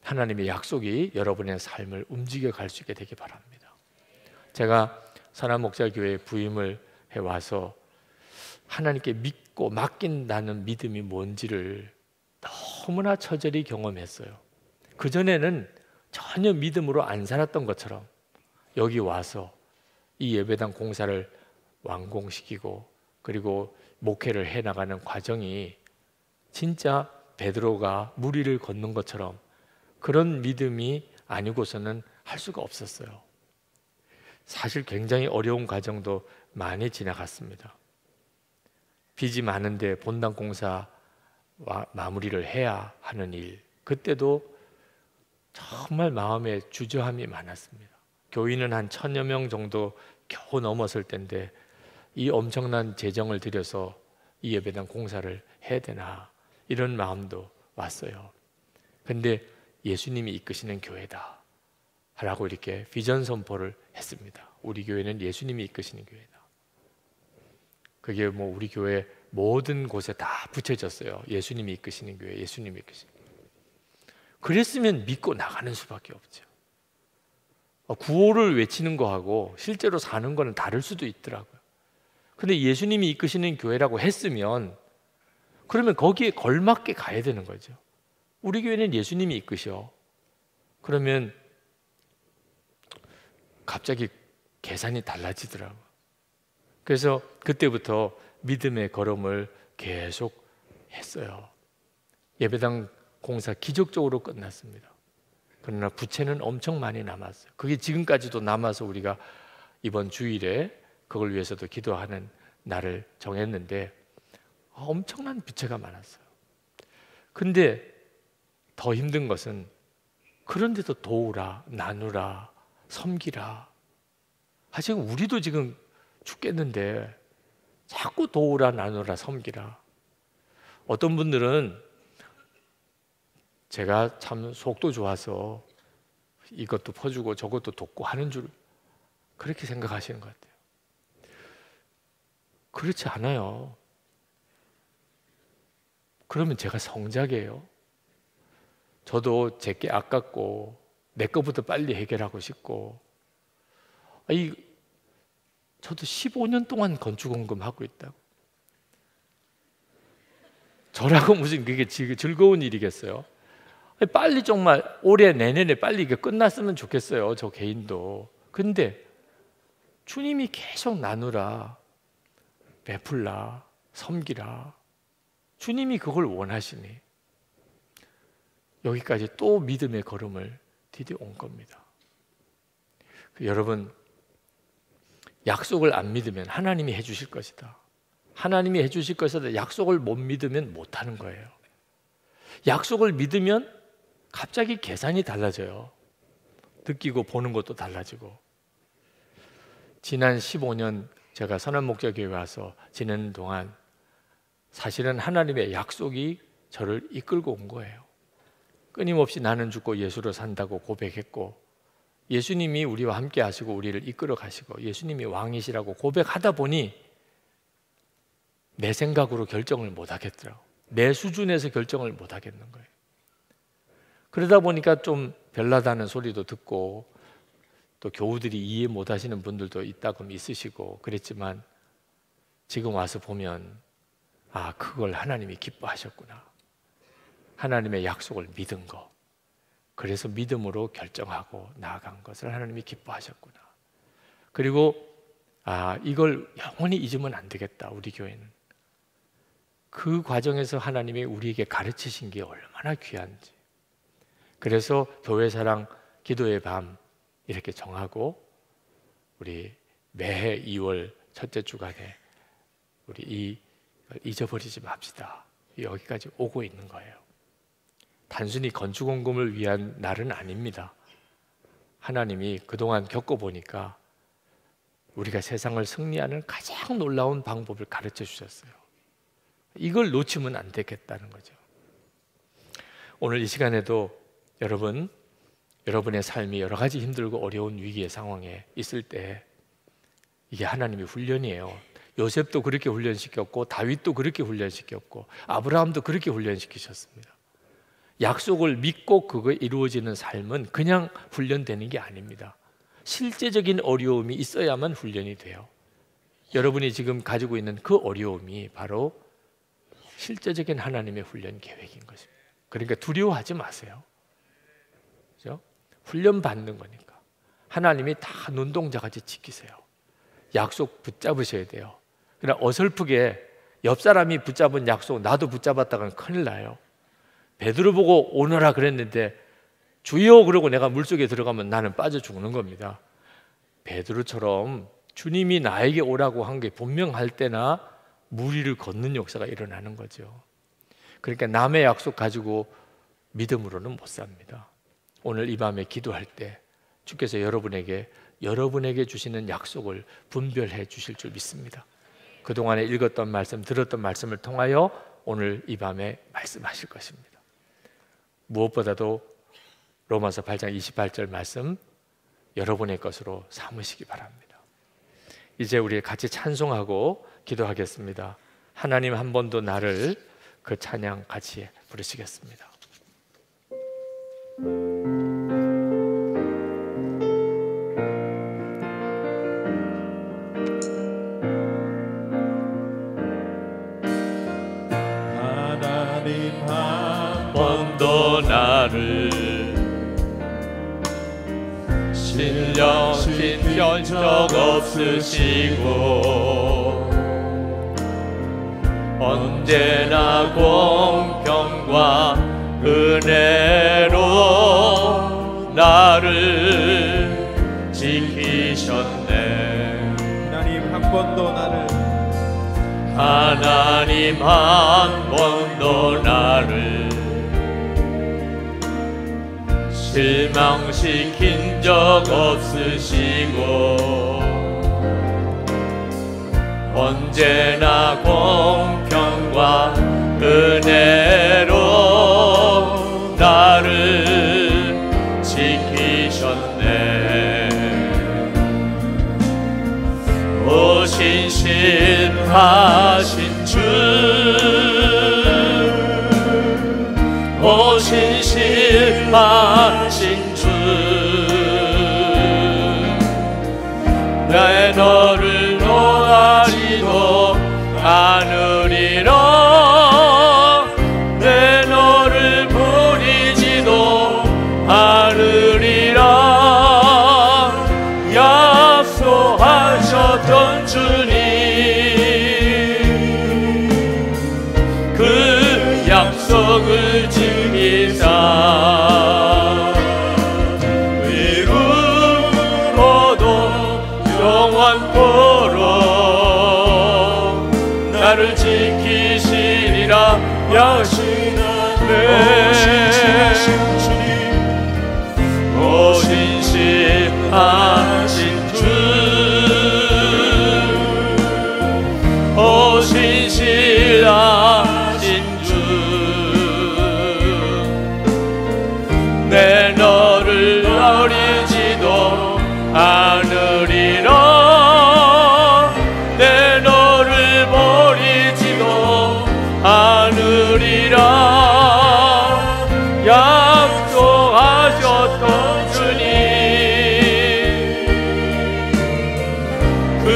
하나님의 약속이 여러분의 삶을 움직여 갈 수 있게 되기 바랍니다. 제가 선한목자교회에 부임을 해와서 하나님께 믿고 맡긴다는 믿음이 뭔지를 너무나 처절히 경험했어요. 그전에는 전혀 믿음으로 안 살았던 것처럼 여기 와서 이 예배당 공사를 완공시키고 그리고 목회를 해나가는 과정이 진짜 베드로가 물 위를 걷는 것처럼 그런 믿음이 아니고서는 할 수가 없었어요. 사실 굉장히 어려운 과정도 많이 지나갔습니다. 빚이 많은데 본당 공사와 마무리를 해야 하는 일, 그때도 정말 마음에 주저함이 많았습니다. 교인은 한 1000여 명 정도 겨우 넘었을 때인데 이 엄청난 재정을 들여서 이 예배당 공사를 해야 되나 이런 마음도 왔어요. 근데 예수님이 이끄시는 교회다 라고 이렇게 비전 선포를 했습니다. 우리 교회는 예수님이 이끄시는 교회다. 그게 뭐 우리 교회 모든 곳에 다 붙여졌어요. 예수님이 이끄시는 교회, 예수님이 이끄시는 교회. 그랬으면 믿고 나가는 수밖에 없죠. 구호를 외치는 거하고 실제로 사는 거는 다를 수도 있더라고요. 근데 예수님이 이끄시는 교회라고 했으면 그러면 거기에 걸맞게 가야 되는 거죠. 우리 교회는 예수님이 이끄셔. 그러면 갑자기 계산이 달라지더라고요. 그래서 그때부터 믿음의 걸음을 계속 했어요. 예배당 공사 기적적으로 끝났습니다. 그러나 부채는 엄청 많이 남았어요. 그게 지금까지도 남아서 우리가 이번 주일에 그걸 위해서도 기도하는 날을 정했는데 엄청난 부채가 많았어요. 근데 더 힘든 것은 그런데도 도우라, 나누라, 섬기라. 지금 우리도 지금 죽겠는데 자꾸 도우라, 나누라, 섬기라. 어떤 분들은 제가 참 속도 좋아서 이것도 퍼주고 저것도 돕고 하는 줄 그렇게 생각하시는 것 같아요. 그렇지 않아요. 그러면 제가 성작이에요. 저도 제게 아깝고 내 거부터 빨리 해결하고 싶고 저도 15년 동안 건축원금 하고 있다고. 저라고 무슨 그게 즐거운 일이겠어요? 빨리 정말 올해 내년에 빨리 이게 끝났으면 좋겠어요. 저 개인도. 근데 주님이 계속 나누라, 베풀라, 섬기라. 주님이 그걸 원하시니 여기까지 또 믿음의 걸음을 디뎌온 겁니다. 여러분, 약속을 안 믿으면 하나님이 해주실 것이다. 하나님이 해주실 것이다. 약속을 못 믿으면 못하는 거예요. 약속을 믿으면 갑자기 계산이 달라져요. 느끼고 보는 것도 달라지고. 지난 15년 제가 선한목자교회 와서 지내는 동안 사실은 하나님의 약속이 저를 이끌고 온 거예요. 끊임없이 나는 죽고 예수로 산다고 고백했고 예수님이 우리와 함께 하시고 우리를 이끌어 가시고 예수님이 왕이시라고 고백하다 보니 내 생각으로 결정을 못 하겠더라고요. 내 수준에서 결정을 못 하겠는 거예요. 그러다 보니까 좀 별나다는 소리도 듣고 또 교우들이 이해 못 하시는 분들도 있다고 있으시고 그랬지만 지금 와서 보면 그걸 하나님이 기뻐하셨구나. 하나님의 약속을 믿은 거. 그래서 믿음으로 결정하고 나아간 것을 하나님이 기뻐하셨구나. 그리고 이걸 영원히 잊으면 안 되겠다. 우리 교회는. 그 과정에서 하나님이 우리에게 가르치신 게 얼마나 귀한지. 그래서 교회사랑 기도의 밤 이렇게 정하고 우리 매해 2월 첫째 주간에 우리 잊어버리지 맙시다. 여기까지 오고 있는 거예요. 단순히 건축원금을 위한 날은 아닙니다. 하나님이 그동안 겪어보니까 우리가 세상을 승리하는 가장 놀라운 방법을 가르쳐 주셨어요. 이걸 놓치면 안 되겠다는 거죠. 오늘 이 시간에도 여러분의 삶이 여러 가지 힘들고 어려운 위기의 상황에 있을 때 이게 하나님의 훈련이에요. 요셉도 그렇게 훈련시켰고 다윗도 그렇게 훈련시켰고 아브라함도 그렇게 훈련시키셨습니다. 약속을 믿고 그거 이루어지는 삶은 그냥 훈련되는 게 아닙니다. 실제적인 어려움이 있어야만 훈련이 돼요. 여러분이 지금 가지고 있는 그 어려움이 바로 실제적인 하나님의 훈련 계획인 것입니다. 그러니까 두려워하지 마세요. 그렇죠? 훈련 받는 거니까. 하나님이 다 눈동자같이 지키세요. 약속 붙잡으셔야 돼요. 그러나 어설프게 옆 사람이 붙잡은 약속 나도 붙잡았다가는 큰일 나요. 베드로 보고 오너라 그랬는데 주여 그러고 내가 물속에 들어가면 나는 빠져 죽는 겁니다. 베드로처럼 주님이 나에게 오라고 한 게 분명할 때나 물 위를 걷는 역사가 일어나는 거죠. 그러니까 남의 약속 가지고 믿음으로는 못 삽니다. 오늘 이 밤에 기도할 때 주께서 여러분에게 주시는 약속을 분별해 주실 줄 믿습니다. 그동안에 읽었던 말씀, 들었던 말씀을 통하여 오늘 이 밤에 말씀하실 것입니다. 무엇보다도 로마서 8장 28절 말씀 여러분의 것으로 삼으시기 바랍니다. 이제 우리 같이 찬송하고 기도하겠습니다. 하나님 한 번도 나를, 그 찬양 같이 부르시겠습니다. 하나님 한 번도 나를 실령시킨 적 없으시고 언제나 공평과 은혜로 나를 지키셨네. 하나님 한 번도 나를 실망시킨 적 없으시고 언제나 공평과 은혜로 나를 지키셨네. 오 신실하신 주, 오 신실하신 주, 내 너를 놓아지도 않으리라. 내 너를 버리지도 않으리라. 약속하셨던 주님, 그 약속을 지키사 이루어도 영원토록 나를 지키시리라. 약신하네. 오 신실하신 주, 오 신실하신 주, 내 너를 버리지도 않으리라. 내 너를 버리지도 않으리라. 약속하셨던 주님, 그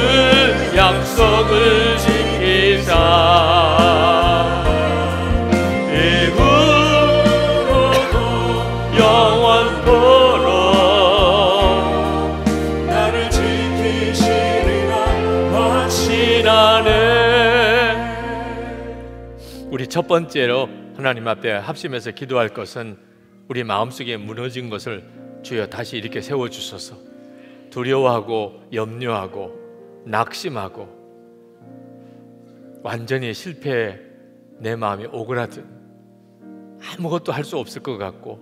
약속을 지키사 이후로도 영원토록 나를 지키시리라 확신하네. 우리 첫 번째로 하나님 앞에 합심해서 기도할 것은 우리 마음속에 무너진 것을 주여 다시 이렇게 세워주소서. 두려워하고 염려하고 낙심하고 완전히 실패에 내 마음이 오그라든, 아무것도 할 수 없을 것 같고,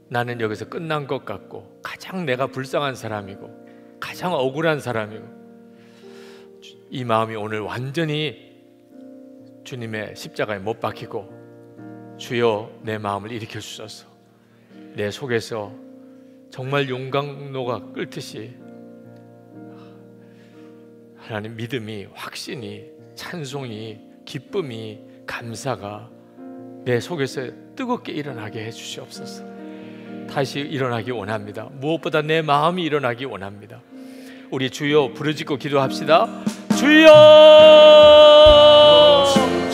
나는 여기서 끝난 것 같고, 가장 내가 불쌍한 사람이고 가장 억울한 사람이고, 이 마음이 오늘 완전히 주님의 십자가에 못 박히고, 주여 내 마음을 일으켜 주소서. 내 속에서 정말 용광로가 끓듯이 하나님 믿음이, 확신이, 찬송이, 기쁨이, 감사가 내 속에서 뜨겁게 일어나게 해주시옵소서. 다시 일어나기 원합니다. 무엇보다 내 마음이 일어나기 원합니다. 우리 주여 부르짖고 기도합시다. 주여!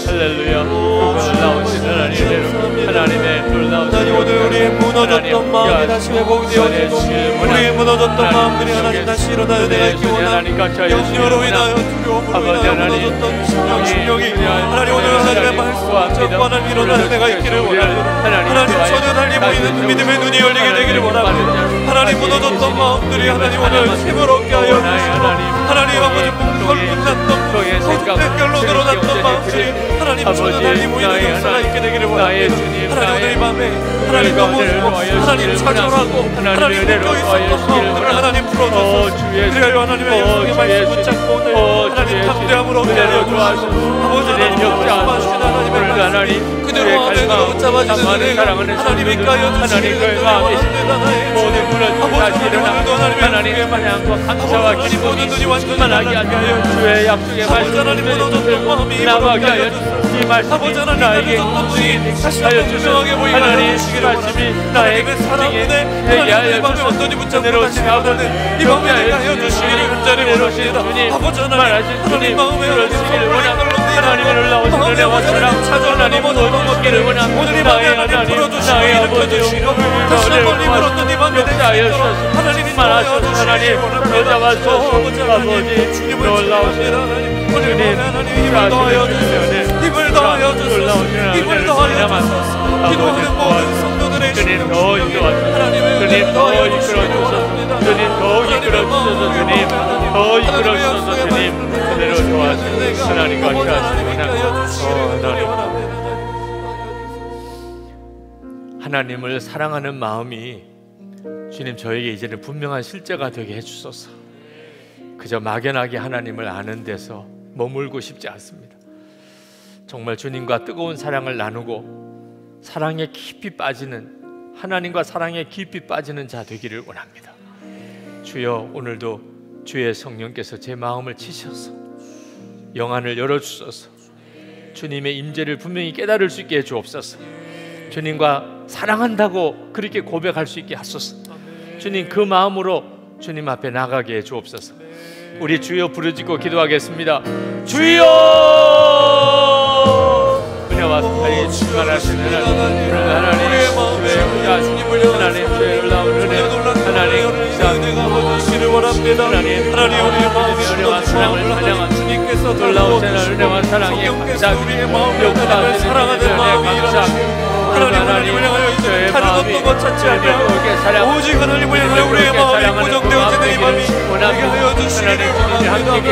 할렐루야. 놀라우신 하나님의 하나님, 오늘 우리의 무너졌던 마음이 다시 회복되어지고, 우리의 무너졌던 마음들이 하나님 다시 일어나야 되겠기 원합니다. 염려로 인하여, 두려움으로 인하여 무너졌던 심령이 하나님 오늘 하나님의 말씀과 적반을 일어나는 내가 있기를 원합니다. 하나님 전혀 달리고 있는 믿음의 눈이 열리게 되기를 원합니다. 하나님 무너졌던 마음들이 하나님 오늘 힘을 얻게 하여 주시고, 하나님 아버지 목표를 끝났던 결로 늘어났던 마음들이 하나님 전혀 달리고 있는 역사가 있게 되기를 원합니다. 하나님 오늘 이 밤에 하나님 너무 하나님 차절하고 하나님 묶여있었던 마음들을 하나님 풀어줘서, 그래야 하나님의 영광의 말씀 붙잡고 오늘 하나님 담대함으로 얻게 하여 주시고, 아버지 하나님 말씀하신 하나님의 말씀 그대로 마음에 붙잡아주시는 하나님이 가여 주시기를 원합니다. 모든 무너짐 다시 일어나 하나님의 찬양과 감사와 기쁨이 충만하게 하여 주의 약속의 말씀을 나가게 하여 주시고, 이 말씀이 나에게 인식이 하여 주시고, 하나님 이 말씀이 나의 인생에 되게 하여 주시고, 내려오신 아버지 이렇게 하여 주시기를 내려오신 주님, 말하신 주님 그러시기를 원합니다. 하나님의 놀라우신 은혜와 사랑 하나님 모두시기를 원합니다. 나의 하나님 나의 아버지요, 너를 역사하여 주소서. 하나님 말하소서. 하나님 여자와소서. 아버지 놀라우신 주님 힘을 더하여 주시오. 힘을 더하여 주소서. 힘을 더하여 주소서. 기도하는 모든 성도들의 주님 더 이끌어주소서. 주님 더 이끌어주소서. 주님 더 이끌어주소서. 주님 더 이끌어주소서. 주님 그대로 도와주소서. 하나님과 하나님 하나님을 사랑하는 마음이 주님 저에게 이제는 분명한 실제가 되게 해주소서. 그저 막연하게 하나님을 아는 데서 머물고 싶지 않습니다. 정말 주님과 뜨거운 사랑을 나누고 사랑에 깊이 빠지는, 하나님과 사랑에 깊이 빠지는 자 되기를 원합니다. 주여 오늘도 주의 성령께서 제 마음을 치셔서 영안을 열어주소서. 주님의 임재를 분명히 깨달을 수 있게 해주옵소서. 주님과 사랑한다고 그렇게 고백할 수 있게 하소서. 주님 그 마음으로 주님 앞에 나가게 해주옵소서. 우리 주여 부르짖고 기도하겠습니다. 주여! 은혜와 사랑이 충만하신 하나님, 주의 자신임을 하나님, 주의 놀라운 은혜, 하나님 감사합니다. 원합니다. 하나님 우리의 마음이 은혜와 사랑을 찬양하는 주님께서 놀라우신 은혜와 사랑에 감사합니다. 역사하시는 사랑하는 마음이 감사합니다. 하나님을 향하여 이제 다른 어떤 것 찾지 않으며 오직 하나님을 향하여 우리의 마음이 고정되어지는 이 밤이 되게 하여 주시기를 원합니다.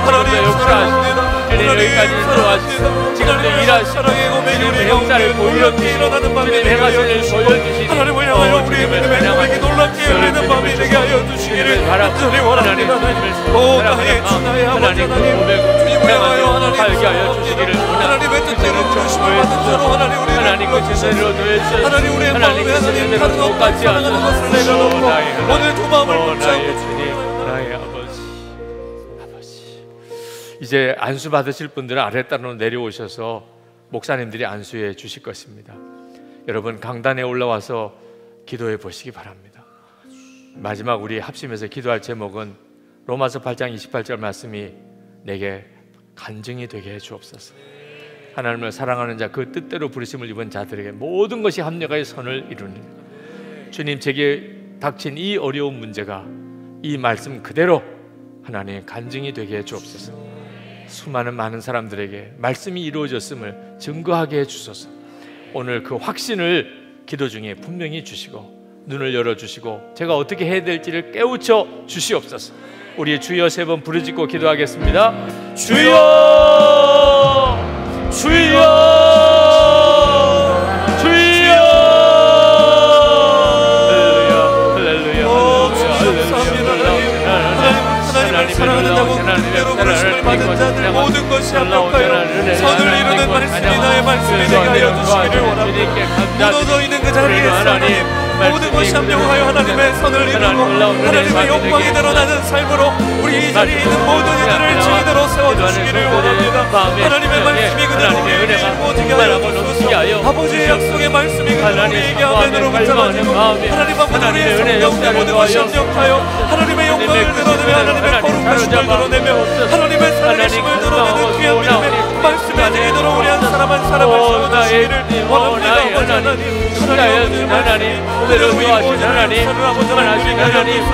하나님 역사하십니다. 여기까지 들어와주시고 지금도 일하시고 주님의 역사를 보여주시고 주님의 행하시는 보여주시니 하나님을 향하여 우리의 믿음의 고백이 놀랍게 열리는 밤이 되게 하여 주시기를 간절히 원합니다. 오 나의 주 나의 아버지 하나님, 주님을 향하여 하나님 알게 하여 주시기를 하나님의 뜻대로 부르심을 받은 자로 하나님 우리의 제대로 놓여주셔서 하나님 우리의 마음에 하나님 다른 것과 사랑하는 것을 내려놓고 오늘 두 마음을 붙잡고 주님 나의 아버지. 이제 안수 받으실 분들은 아랫단으로 내려오셔서 목사님들이 안수해 주실 것입니다. 여러분 강단에 올라와서 기도해 보시기 바랍니다. 마지막 우리 합심해서 기도할 제목은 로마서 8장 28절 말씀이 내게 간증이 되게 해 주옵소서. 하나님을 사랑하는 자, 그 뜻대로 부르심을 입은 자들에게 모든 것이 합력하여 선을 이루는, 주님 제게 닥친 이 어려운 문제가 이 말씀 그대로 하나님 간증이 되게 해 주옵소서. 수많은 많은 사람들에게 말씀이 이루어졌음을 증거하게 해주소서. 오늘 그 확신을 기도 중에 분명히 주시고 눈을 열어주시고 제가 어떻게 해야 될지를 깨우쳐 주시옵소서. 우리 주여 3번 부르짖고 기도하겠습니다. 주여! 모든 것이 합력하여 선을 이루는 말씀이 나의 말씀이 되게 하여 주시기를 원합니다. 무너져 있는 그 자리에서 하나님 모든 것이 합력하여 하나님의 선을 이루고 하나님의 영광이 드러나는 삶으로 우리 이 자리에 있는 모든 이들을 지도로 세워주시기를 원합니다. 하나님의 말씀이 그대로 우리에게 이루어지게 하여 주소서. 아버지의 약속의 말씀이 그대로 우리에게 아멘으로 붙잡아지고 하나님 아버지 우리의 성경의 모든 것이 합력하여 하나님의 영광을 드러내며 하나님의 거룩하심을 드러내며 하나님의 살아계심을 드러내는 귀한 믿음의 말씀이 지도록 우리 한 사람 한 사람을 세워주시기를 원합니다. 아버지 하나님 하나님 오늘을 도와주신 하나님 원하신 하나님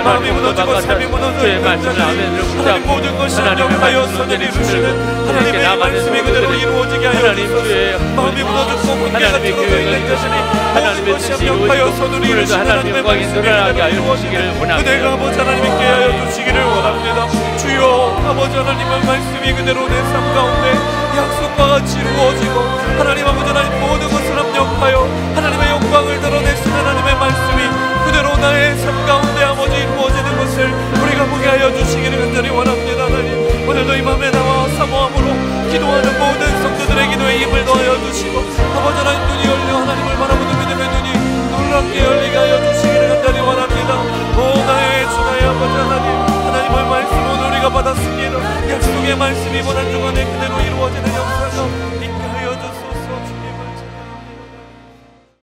마음이 무너지고 삶이 무너져 주의 말씀을 아멘으로 붙잡고 모든 것이 합력하여 선을 이루시는 하나님의 말씀이 그대로 이루어지게 하여 주소서. 마음이 무너졌고 군대가 들어져 있는 것이니 모든 것이 합력하여 선을 이루시는 하나님의 말씀이 그대로 이루어지기를 그대가 아버지 하나님께 하여 주시기를 원합니다. 주여 아버지 하나님의 말씀이 그대로 내 삶 가운데 약속과 같이 이루어지고 하나님 아버지 하나님 모든 것을 합력하여 하나님의 영광을 드러내신 하나님의 말씀이 그대로 나의 삶 가운데 아버지 이루어지는 것을 우리가 보게 하여 주시기를 간절히 원합니다. 하나님 오늘도 이 밤에 나와 사모함으로 기도하는 모든 성도들의 기도에 힘을 더하여 주시고 아버지 하나님 눈이 열려 하나님을 바라보는 믿음의 눈이 놀랍게 열리게 하여 주시기를 간절히 원합니다. 오 나의 주 나의 아버지 하나님의 말씀 오늘 우리가 받았습니다. 약속의 말씀이 이번 한 주간에 그대로 이루어지는 역사가